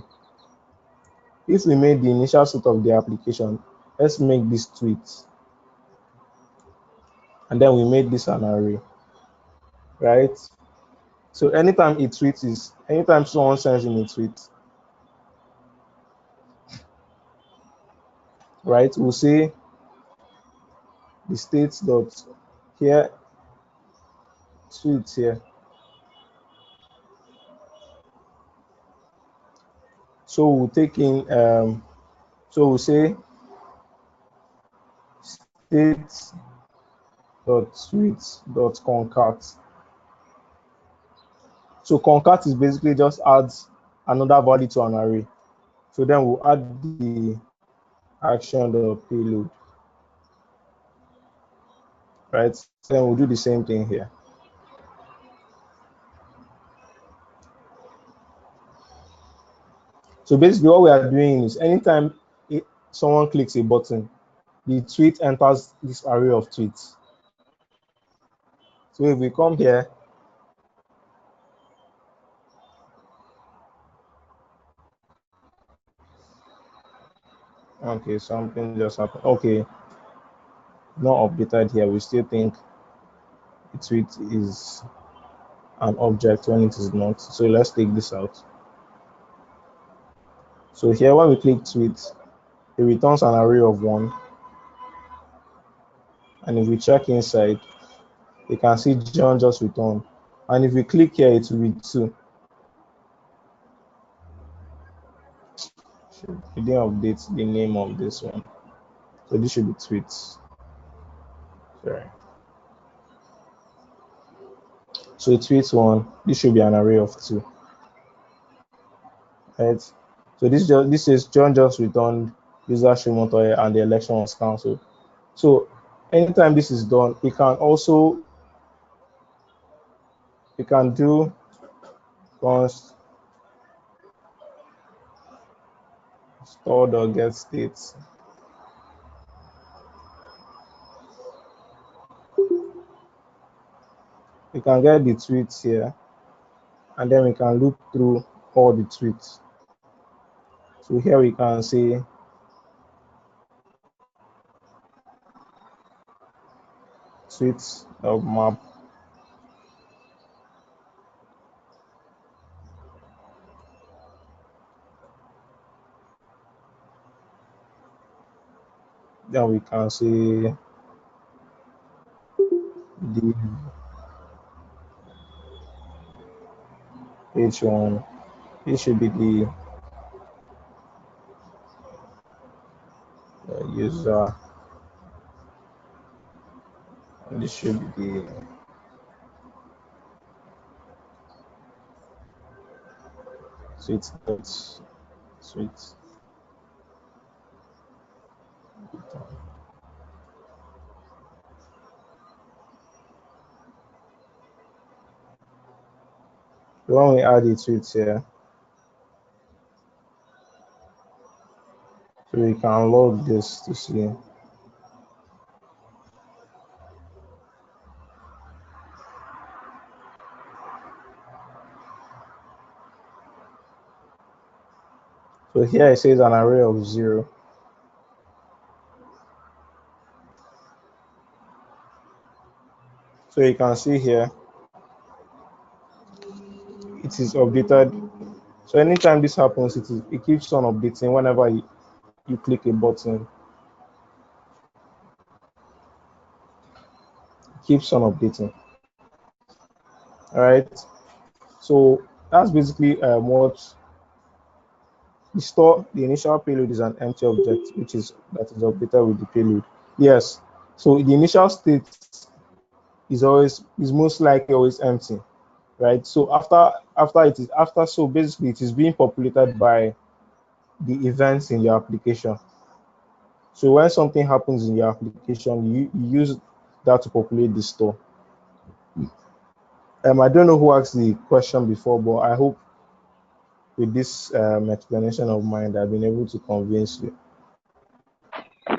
if we made the initial state of the application, let's make this tweet, and then we made this an array, right? So anytime anytime someone sends in a tweet, right, we'll say the state dot here tweet here. So we'll take in so we'll say state dot tweet dot concat. So concat is basically just adds another value to an array. So then we'll add the action dot payload, right? Then we'll do the same thing here. So basically what we are doing is anytime someone clicks a button, the tweet enters this array of tweets. So if we come here, okay, something just happened. Okay, not updated here. We still think the tweet is an object when it is not. So let's take this out. So here when we click tweet, it returns an array of 1. And if we check inside, you can see John just returned. And if we click here, it will read 2. We didn't update the name of this one. So this should be tweets. Sorry. So tweets 1, this should be an array of 2. Right? So this is John just returned user Shimotoye and the election was cancelled. So anytime this is done, you can do const store.get states. We can get the tweets here, and then we can loop through all the tweets. So here we can say tweets of map. Then we can say the H1. This should be the user. This should be the tweet. When we add the tweets here, so we can log this to see. So here it says an array of 0. So you can see here, it is updated. So anytime this happens, it keeps on updating whenever you click a button. It keeps on updating. All right. So that's basically what the initial payload is an empty object, that is updated with the payload. Yes. So the initial state is most likely always empty, right? So so basically it is being populated by the events in your application. So when something happens in your application, you use that to populate the store. I don't know who asked the question before, but I hope with this explanation of mine, I've been able to convince you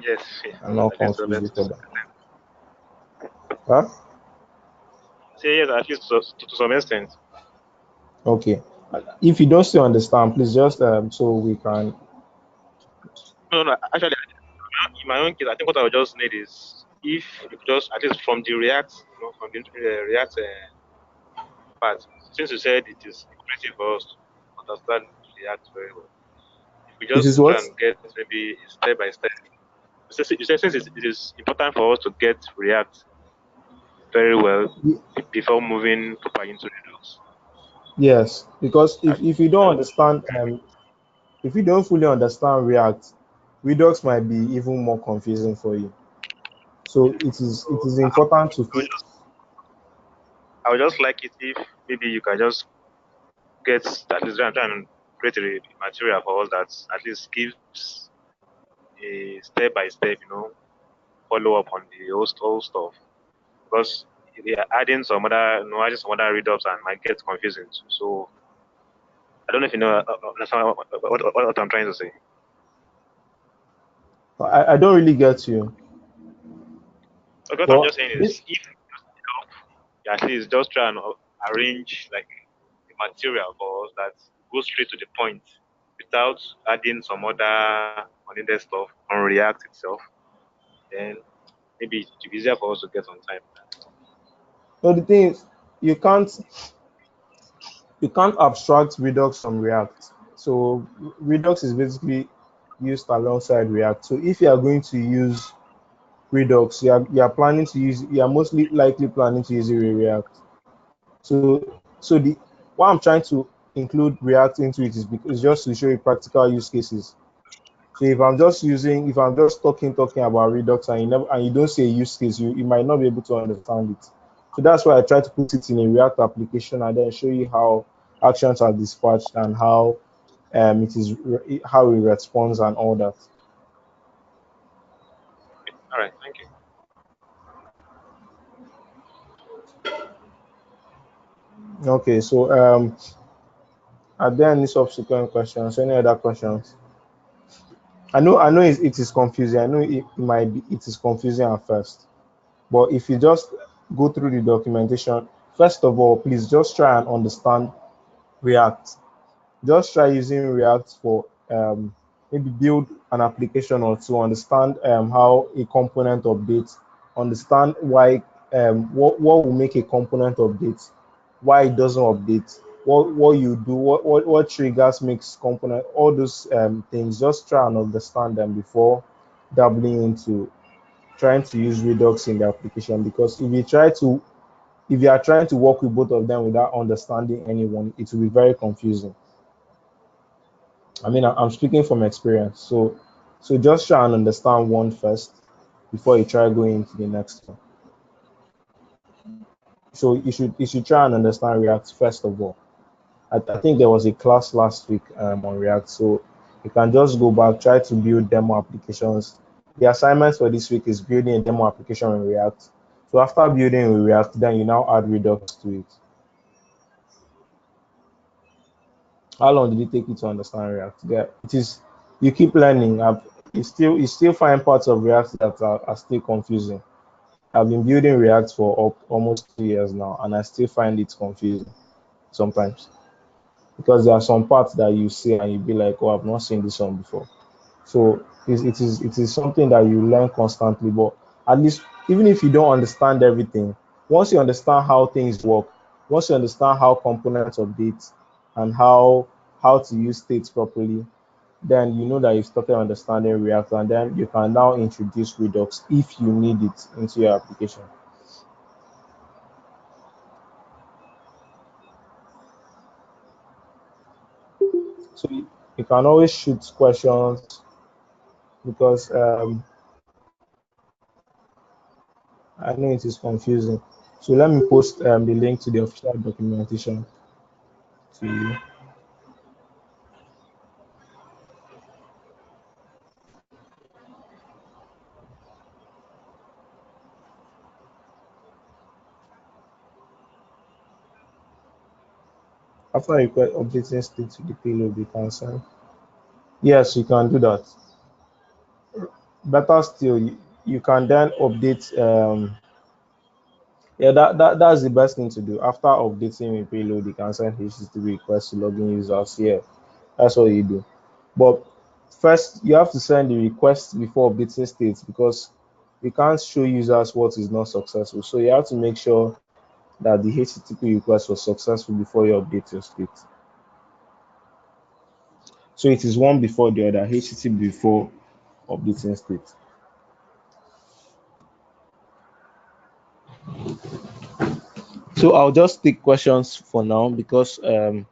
Yes, yeah. and not At least to a confuse you certain further. extent. Huh? Say yes, at least to some extent. Okay. If you don't still understand, please just so we can. No, no, actually, in my own case, I think what I would just need is if you could just, at least from the React, from the React part, since you said it is imperative for us to understand React very well, if we It is just try what? and get maybe step by step. You said since it is important for us to get React very well Ye- before moving proper into Redux. Yes, because I, if you don't understand if you don't fully understand React, Redux might be even more confusing for you. So it so is important to I would just, I would just like it if maybe you can just get at least try and create a material for us that at least gives a step by step, follow up on the whole stuff. Because if they are adding some other, adding some other read-ups and might get confusing too. So I don't know if you know understand what I'm trying to say. I don't really get you. Okay, what I'm But just saying is this if you at least just try and arrange like a material for us that goes straight to the point without adding some other unneeded stuff on React itself, then maybe it will be easier for us to get on time. no the thing is you can't abstract Redux from React. So Redux is basically used alongside React. So if you are going to use Redux, you are planning to use you are mostly likely planning to use it with React. So the why I'm trying to include React into it is because just to show you practical use cases. So if I'm just talking about Redux and you don't see a use case, you might not be able to understand it. So that's why I try to put it in a React application and then show you how actions are dispatched and how how it responds and all that. All right, thank you. Okay, so are there any subsequent questions? Any other questions? I know it is confusing. I know it is confusing at first. But if you just go through the documentation, first of all, please just try and understand React. Just try using React for maybe build an application or to understand how a component updates, understand why what will make a component update, why it doesn't update, what you do, what triggers makes component, all those things. Just try and understand them before dabbling into trying to use Redux in the application because if you are trying to work with both of them without understanding anyone, it will be very confusing. I mean, I'm speaking from experience. So just try and understand one first before you try going into the next one. So you should try and understand React first of all. I think there was a class last week on React, so you can just go back, try to build demo applications. The assignment for this week is building a demo application in React. So after building with React, then you now add Redux to it. How long did it take you to understand React? Yeah, it is. You keep learning. You still find parts of React that are still confusing. I've been building React for almost 2 years now, and I still find it confusing sometimes because there are some parts that you see and you be like, "Oh, I've not seen this one before." So it is something that you learn constantly. But at least even if you don't understand everything, once you understand how things work, once you understand how components update and how to use states properly, then you know that you've started understanding React, and then you can now introduce Redux if you need it into your application. So you can always shoot questions because I know it is confusing. So let me post the link to the official documentation to you. After request updating state to the payload, we can send. Yes, you can do that. Better still, you can then update. Yeah, that's the best thing to do. After updating a payload, you can send HTTP requests to login users. Yeah, that's what you do. But first, you have to send the request before updating states because you can't show users what is not successful. So you have to make sure that the HTTP request was successful before you update your state. So it is one before the other, HTTP before updating state. So I'll just take questions for now because if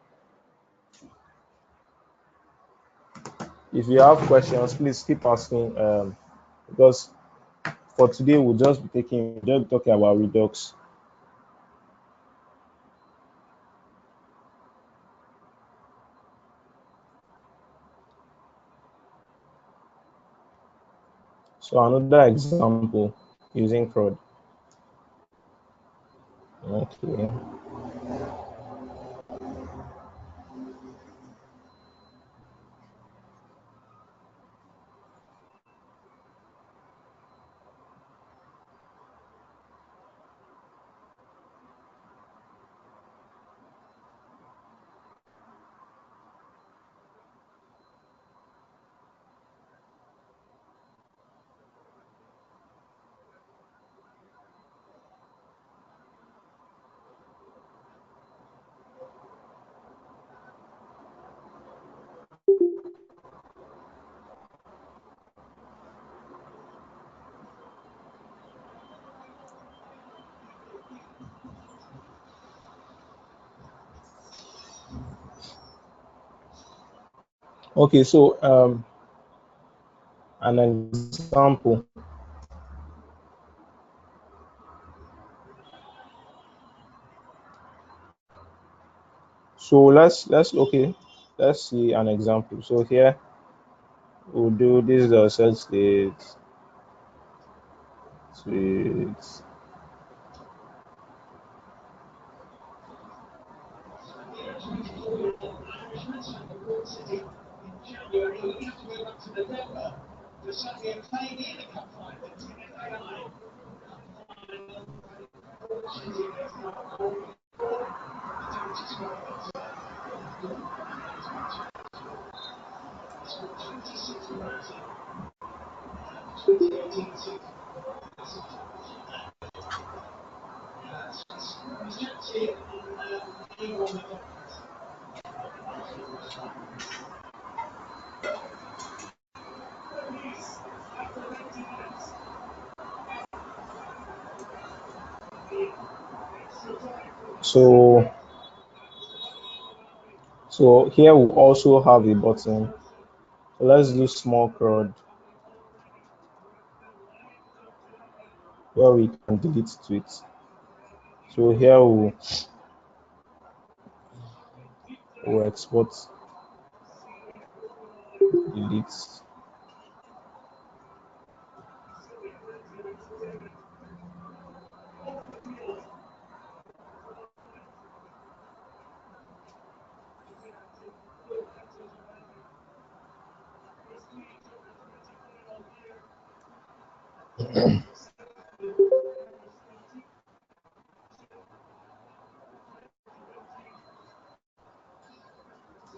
you have questions, please keep asking. Because for today we'll just be talking about Redux. So another example using CRUD. Okay. Okay, so an example. So let's see an example. So here we'll do this is our set state. So so here we also have a button. So let's do small CRUD where we can delete tweets. So here we'll export delete.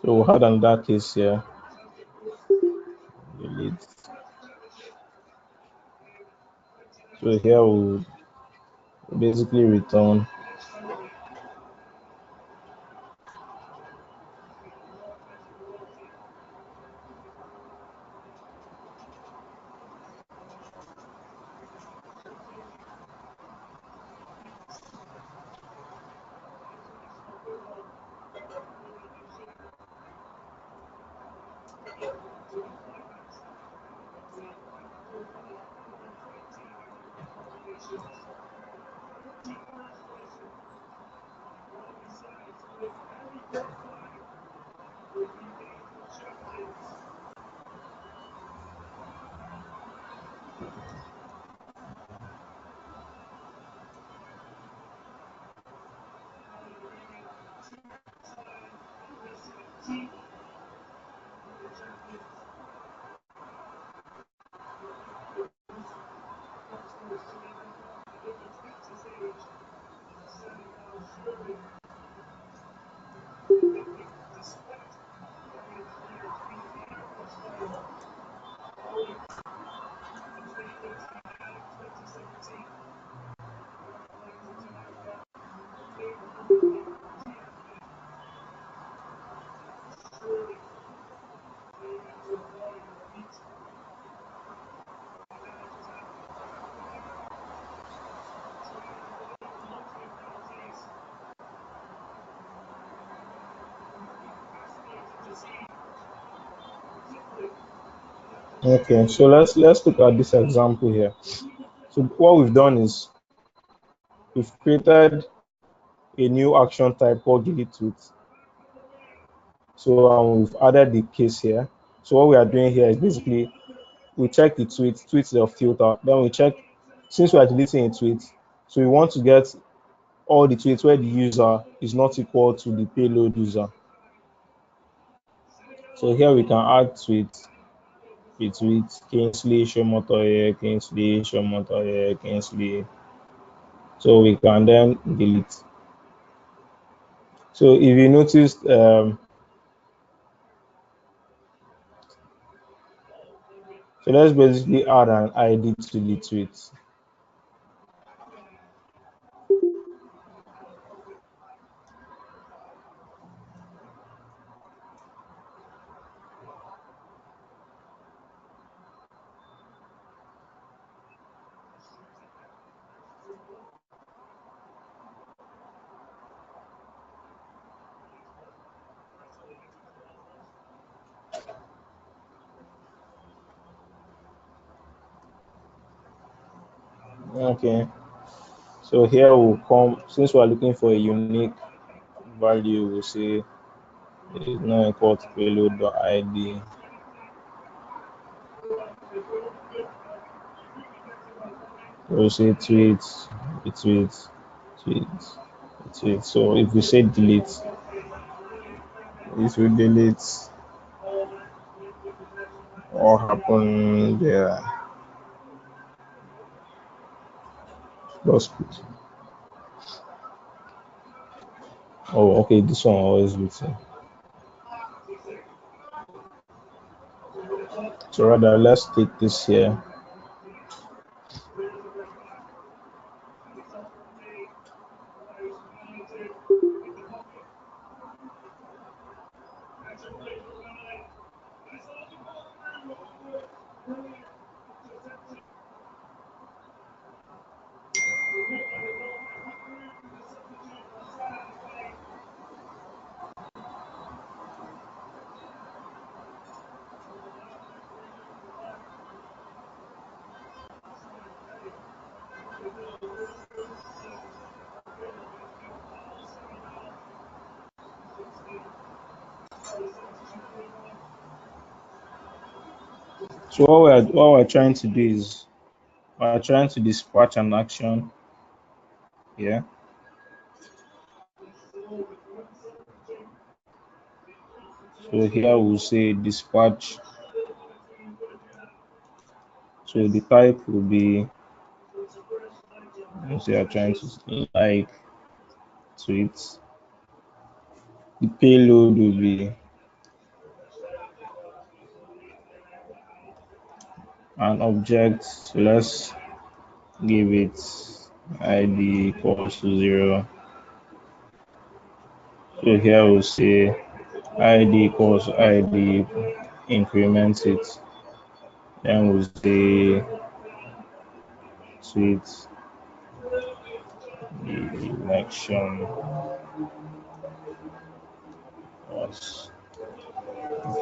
So we had another case here. Delete. So here we'll basically return. Okay, so let's look at this example here. So what we've done is we've created a new action type called delete tweet. So we've added the case here. So what we are doing here is basically we check the tweet the filter, then we check since we are deleting a tweet, so we want to get all the tweets where the user is not equal to the payload user. So here we can add tweet, retweet, Kingsley, Shomotoye, Kingsley, Shomotoye, Kingsley. So we can then delete. So if you noticed, so let's basically add an ID to the tweet. Okay. So here we'll come, since we're looking for a unique value, we'll say is not equal to payload.id. We'll say tweet, retweet, tweet, retweet. So if we say delete, if we delete, what happened there? Just put. Oh, okay, this one always written. So rather, let's take this here. So what we're trying to do is we're trying to dispatch an action here. So here we'll say dispatch. So the type will be, let's say you're trying to like tweets. The payload will be an object. So let's give it id equals to 0. So here we'll say id equals id, increment it. Then we'll say tweet the election was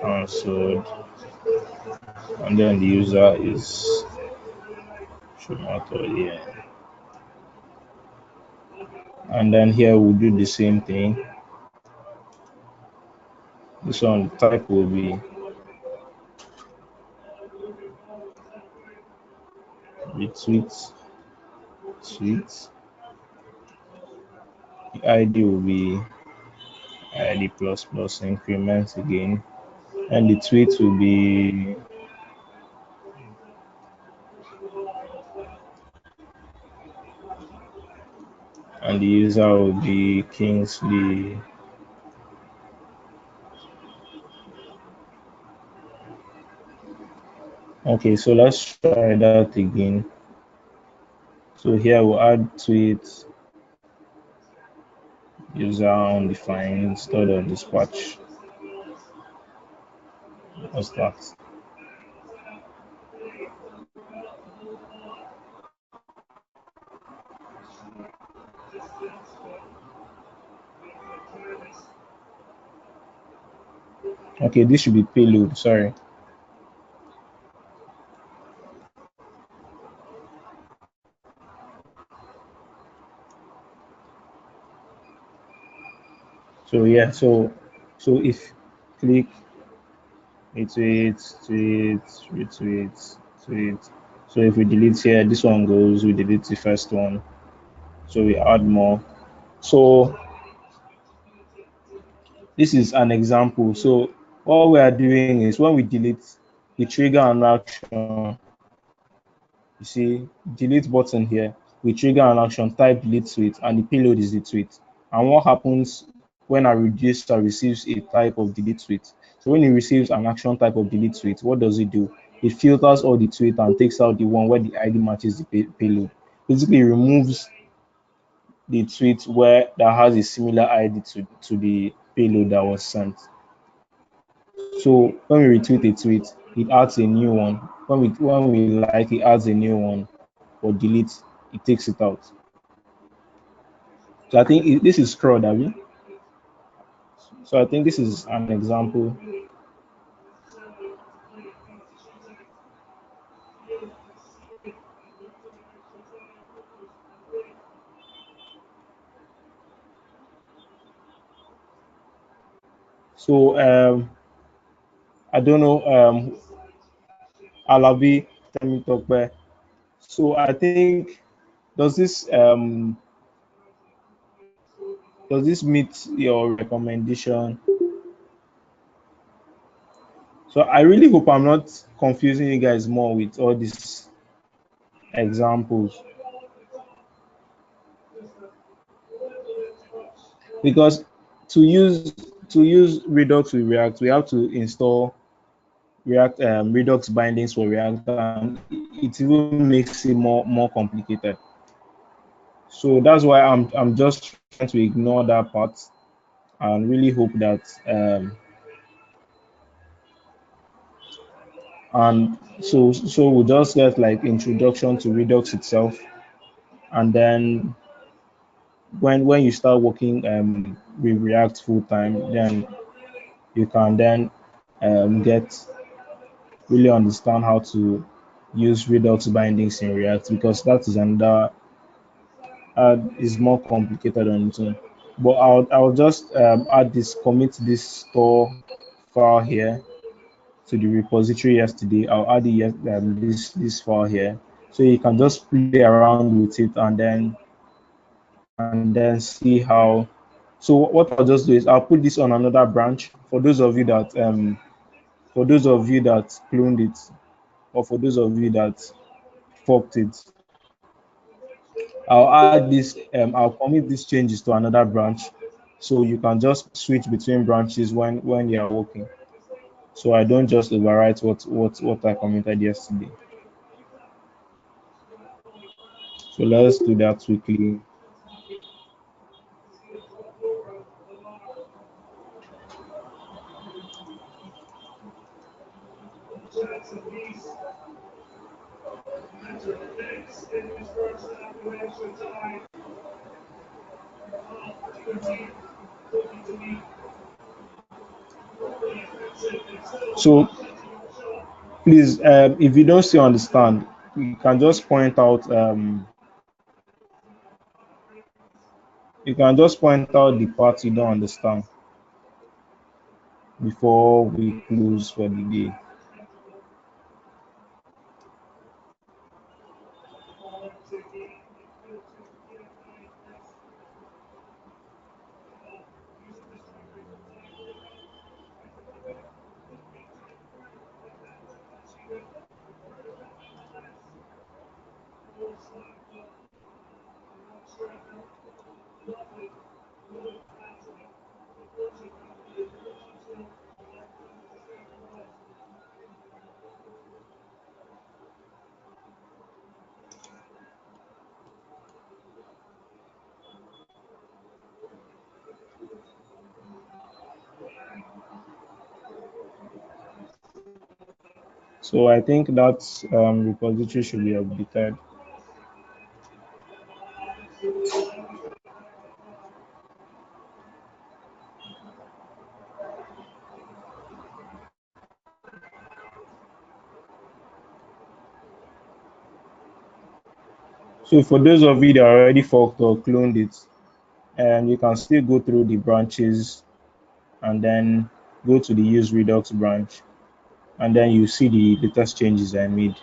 cancelled, and then the user is Shumato here. And then here we'll do the same thing. This one type will be retweet tweet. The ID will be the plus plus increment again, and the tweet will be, and the user will be Kingsley. Okay, so let's try that again. So here we'll add tweet user undefined stored of dispatch. What's that? Okay, this should be payload. Sorry. So yeah, so if click retweet, tweet, retweet, tweet. So if we delete here, this one goes, we delete the first one. So we add more. So this is an example. So what we are doing is when we delete, we trigger an action. You see, delete button here. We trigger an action, type delete tweet, and the payload is the tweet. And what happens when a reducer receives a type of delete tweet? So when it receives an action type of delete tweet, what does it do? It filters all the tweet and takes out the one where the ID matches the payload. Basically, it removes the tweet where that has a similar ID to the payload that was sent. So when we retweet a tweet, it adds a new one. When we like, it adds a new one. Or delete, it takes it out. So I think this is CRUD, Abby. So I think this is an example. So I don't know, Alabi, Temi Tokbe. So I think does this um does this meet your recommendation? So I really hope I'm not confusing you guys more with all these examples, because to use Redux with React, we have to install React Redux bindings for React, and it even makes it more complicated. So that's why I'm just trying to ignore that part and really hope that and so we'll just get like introduction to Redux itself, and then when you start working with React full time, then you can then get really understand how to use Redux bindings in React, because that is another is more complicated on its own. But I'll just add this, commit this store file here to the repository yesterday. I'll add this file here, so you can just play around with it and then see how. So what I'll just do is I'll put this on another branch for those of you that cloned it, or for those of you that forked it. I'll commit these changes to another branch, so you can just switch between branches when you are working. So I don't just overwrite what I committed yesterday. So let's do that quickly. So please, if you don't still understand, you can just point out the parts you don't understand before we close for the day. So I think that repository should be updated. So for those of you that already forked or cloned it, you can still go through the branches and then go to the use Redux branch, and then you see the latest changes I made.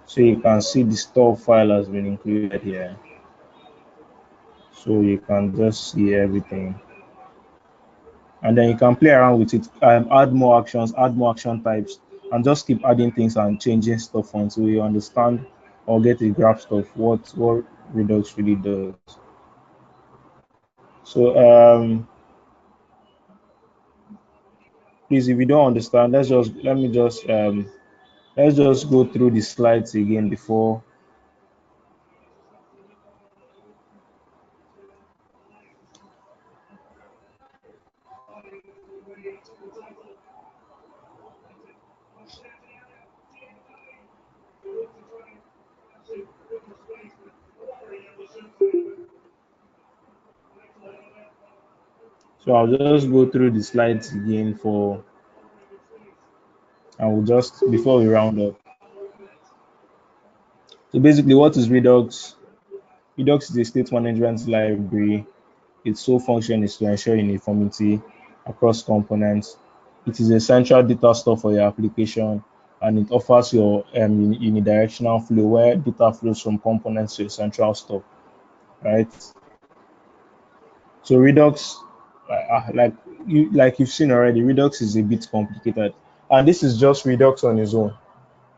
So you can see the store file has been included here. So you can just see everything. And then you can play around with it, add more actions, add more action types, and just keep adding things and changing stuff until you understand or get a grasp of what Redux really does. So please, if you don't understand, let's just go through the slides again before. So I'll just go through the slides again for, and we'll just before we round up. So basically, what is Redux? Redux is a state management library. Its sole function is to ensure uniformity across components. It is a central data store for your application, and it offers your unidirectional flow where data flows from components to a central store, right? So Redux, like you've seen already, Redux is a bit complicated, and this is just Redux on its own.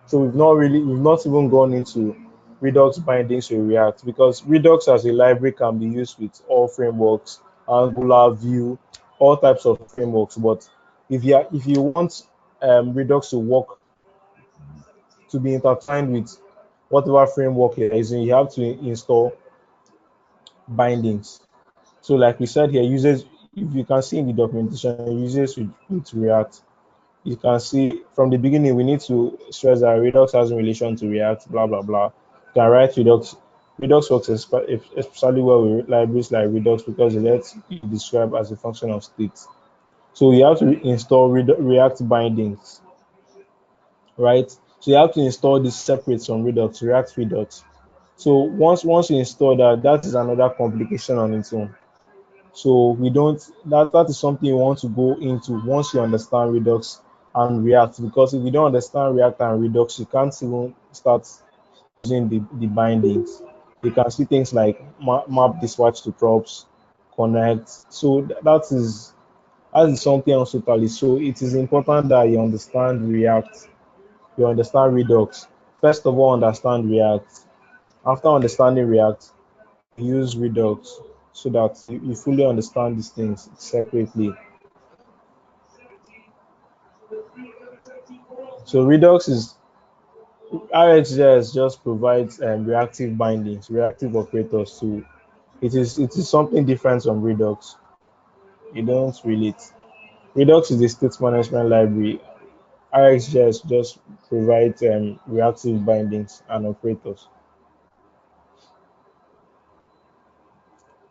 So we've not even gone into Redux bindings with React, because Redux as a library can be used with all frameworks, Angular, Vue, all types of frameworks. But if you want Redux to work, to be intertwined with whatever framework you're using, you have to install bindings. So like we said here, uses, if you can see in the documentation, uses with React. You can see from the beginning we need to stress that Redux has in relation to React, blah blah blah. You can write Redux. Redux works especially well with libraries like Redux because it lets you describe as a function of state. So you have to install React bindings, right? So you have to install this separate from Redux, React Redux. So once you install that, that is another complication on its own. So we don't, that is something you want to go into once you understand Redux and React, because if you don't understand React and Redux, you can't even start using the bindings. You can see things like map dispatch to props, connect. So that is something else totally. So it is important that you understand React, you understand Redux. First of all, understand React. After understanding React, use Redux so that you fully understand these things separately. So Redux is RxJS just provides reactive bindings, reactive operators to it is something different from Redux. You don't relate. Redux is the state management library. RxJS just provides reactive bindings and operators.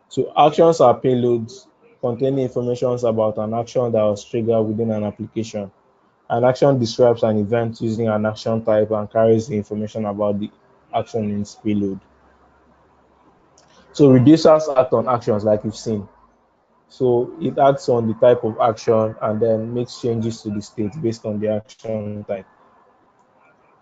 So actions are payloads containing information about an action that was triggered within an application. An action describes an event using an action type and carries the information about the action in its payload. So reducers act on actions like you've seen. So it acts on the type of action and then makes changes to the state based on the action type.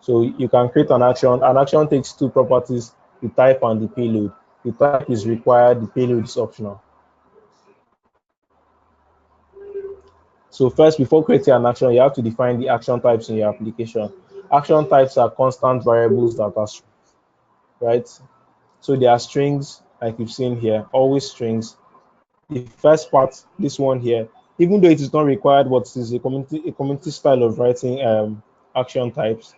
So you can create an action. An action takes two properties, the type and the payload. The type is required, the payload is optional. So first, before creating an action, you have to define the action types in your application. Action types are constant variables that are right. So they are strings, like you've seen here, always strings. The first part, this one here, even though it is not required, but it is a community style of writing action types.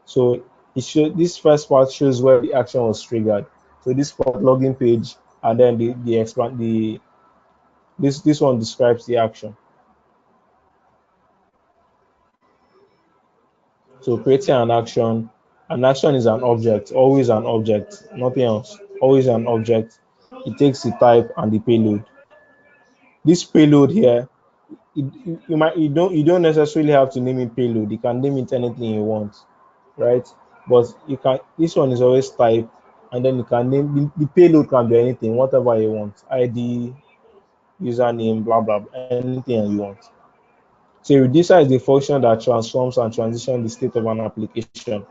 So this first part shows where the action was triggered. So this part login page, and then the expand the this one describes the action. So creating an action is an object, always an object, nothing else, always an object. It takes the type and the payload. This payload here, you don't necessarily have to name it payload. You can name it anything you want, right? But you can this one is always type, and then you can name the payload can be anything, whatever you want, ID, username, blah blah, blah, anything you want. So a reducer is the function that transforms and transitions the state of an application.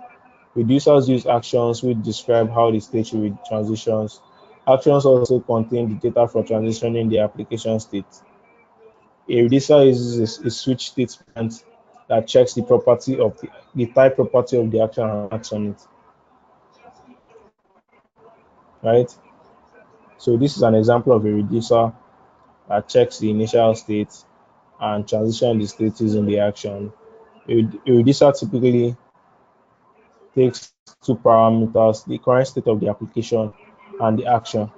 Reducers use actions which describe how the state should be transitions. Actions also contain the data for transitioning the application state. A reducer uses a switch statement that checks the type property of the action and acts on it. Right? So this is an example of a reducer that checks the initial state and transition the state using the action. A reducer typically takes two parameters, the current state of the application and the action.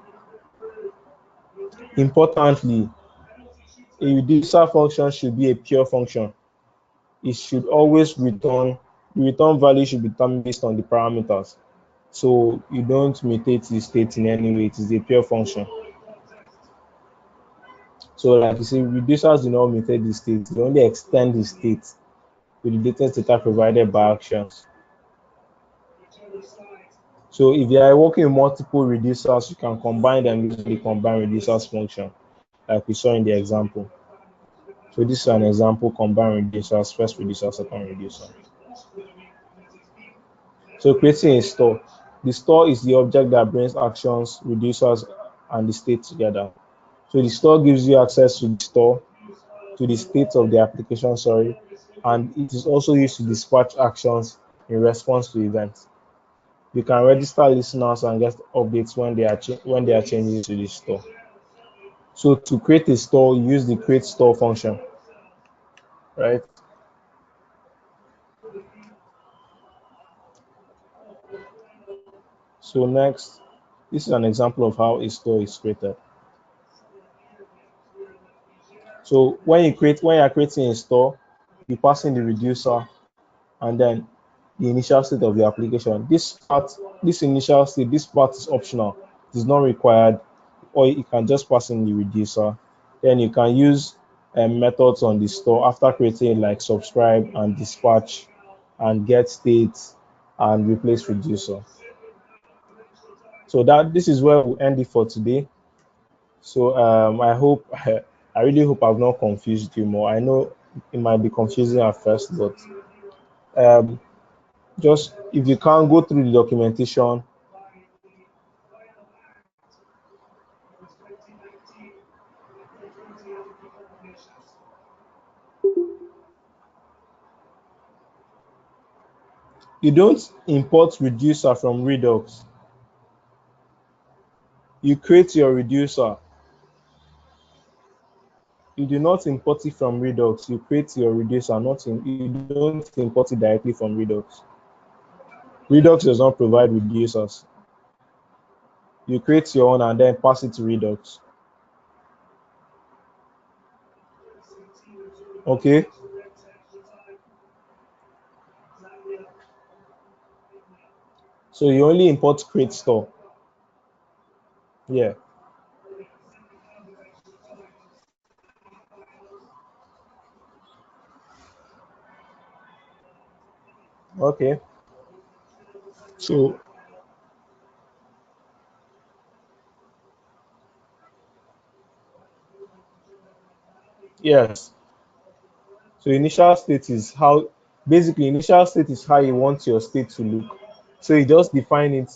Importantly, a reducer function should be a pure function. It should always return, the return value should be determined based on the parameters. So you don't mutate the state in any way, it is a pure function. So like you see, reducers do not mutate the state, they only extend the state with the latest data provided by actions. So if you are working with multiple reducers, you can combine them using the combine reducers function, like we saw in the example. So this is an example combine reducers, first reducer, second reducer. So creating a store. The store is the object that brings actions, reducers, and the state together. So the store gives you access to the store, to the state of the application, sorry, and it is also used to dispatch actions in response to events. You can register listeners and get updates when there are changes to the store. So to create a store, you use the create store function, right? So next, this is an example of how a store is created. So when you are creating a store, you pass in the reducer and then the initial state of the application. This initial state, this part is optional. It is not required, or you can just pass in the reducer. Then you can use methods on the store after creating like subscribe and dispatch and get state and replace reducer. So that this is where we'll end it for today. So I hope I really hope I've not confused you more. I know it might be confusing at first, but um, just if you can't go through the documentation, you don't import reducer from Redux. You create your reducer. You do not import it from Redux. You create your reducer, you don't import it directly from Redux. Redux does not provide reducers. You create your own and then pass it to Redux. Okay? So you only import create store. Yeah. Okay. So yes. So initial state is how you want your state to look. So you just define it,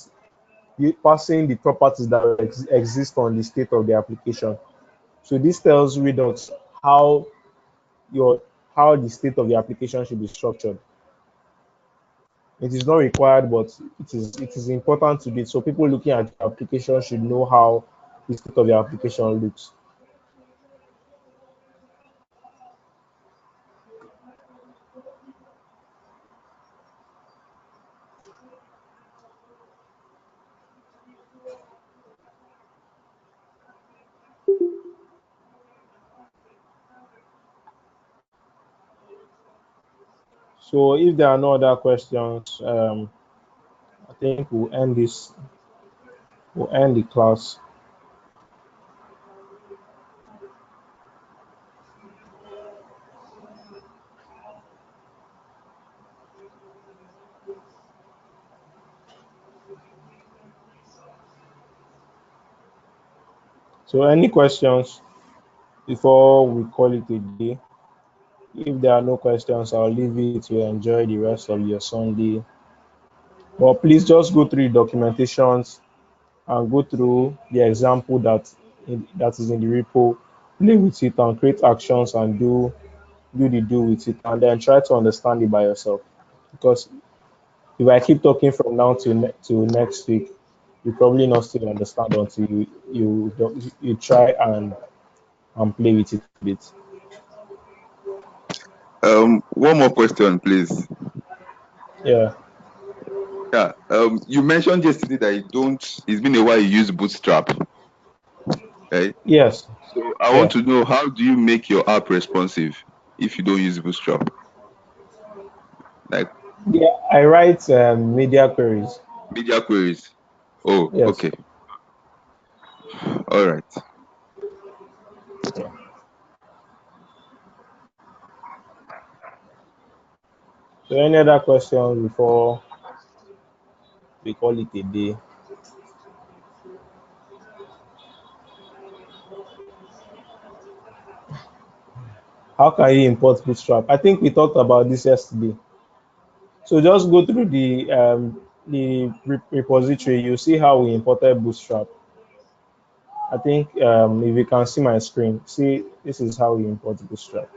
you passing the properties that exist on the state of the application. So this tells Redux how your how the state of the application should be structured. It is not required, but it is important to do it. So people looking at the application should know how the state of the application looks. So if there are no other questions, I think we'll end the class. So any questions before we call it a day? If there are no questions, I'll leave you to enjoy the rest of your Sunday. But please just go through the documentations and go through the example that is in the repo, play with it and create actions and do the do with it, and then try to understand it by yourself. Because if I keep talking from now to next week, you probably not still understand until you try and play with it a bit. One more question, please. Yeah. Yeah. You mentioned yesterday that you don't. It's been a while you use Bootstrap, right? Yes. So I want Yeah. to know, how do you make your app responsive if you don't use Bootstrap? Like Yeah. I write media queries. media queries. Oh, Yes. okay. All right. Yeah. So any other questions before we call it a day? How can you import Bootstrap? I think we talked about this yesterday. So just go through the repository. You see how we imported Bootstrap. I think if you can see my screen, see this is how we import Bootstrap.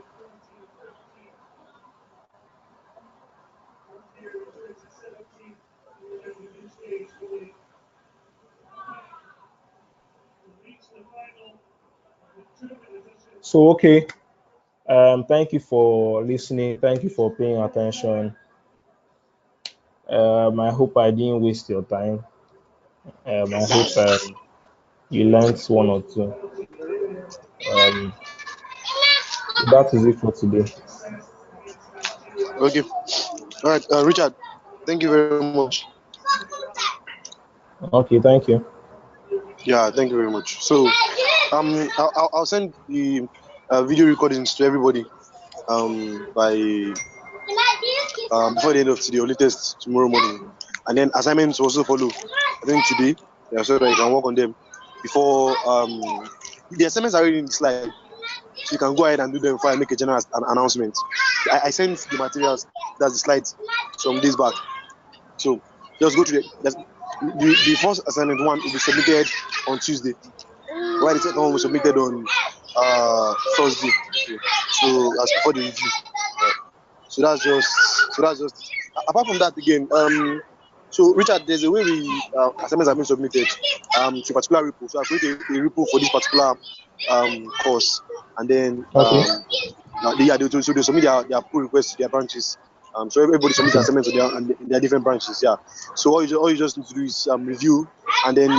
So okay, thank you for listening. Thank you for paying attention. I hope I didn't waste your time. I hope you learned one or two. Um, that is it for today. Okay. All right, Richard. Thank you very much. Okay, thank you. Yeah, thank you very much. So, I'll send the video recordings to everybody by before the end of today or latest tomorrow morning, and then assignments will also follow. I think today, yeah, so that you can work on them before the assignments are already in the slide, so you can go ahead and do them before I make a general announcement. I sent the materials, that's the slides, some days back. So just go to the first assignment one will be submitted on Tuesday, while the second one was submitted on Thursday. So as before the review. So that's just apart from that again. So Richard, there's a way we assignments have been submitted to a particular repo. So I created a repo for this particular course, and then Okay. they submit their pull requests to their branches. So everybody submits their Okay. assignments to their different branches. Yeah. So all you just need to do is review, and then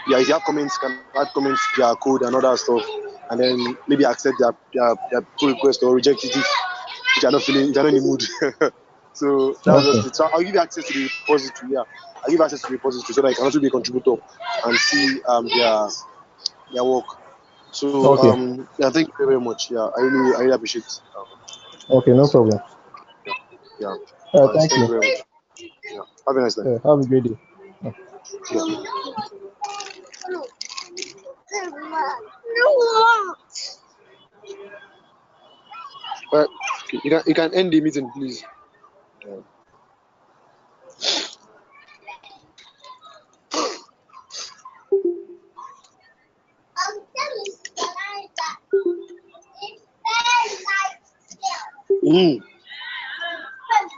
yeah, if you have comments, you can add comments to their code and other stuff, and then maybe accept their pull request or reject it if you're not feeling, if you're not in the mood. So that's Okay. just it. So I'll give you access to the repository. Yeah, I'll give you access to the repository so that you can also be a contributor and see their work. So Okay. yeah, thank you very much. Yeah, I really appreciate it. Okay. No problem. Yeah, Thank thank you you. very much. Yeah, have a nice day. Have a great day. Yeah. All right, okay, you can end the meeting, please. Yeah.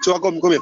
So come here.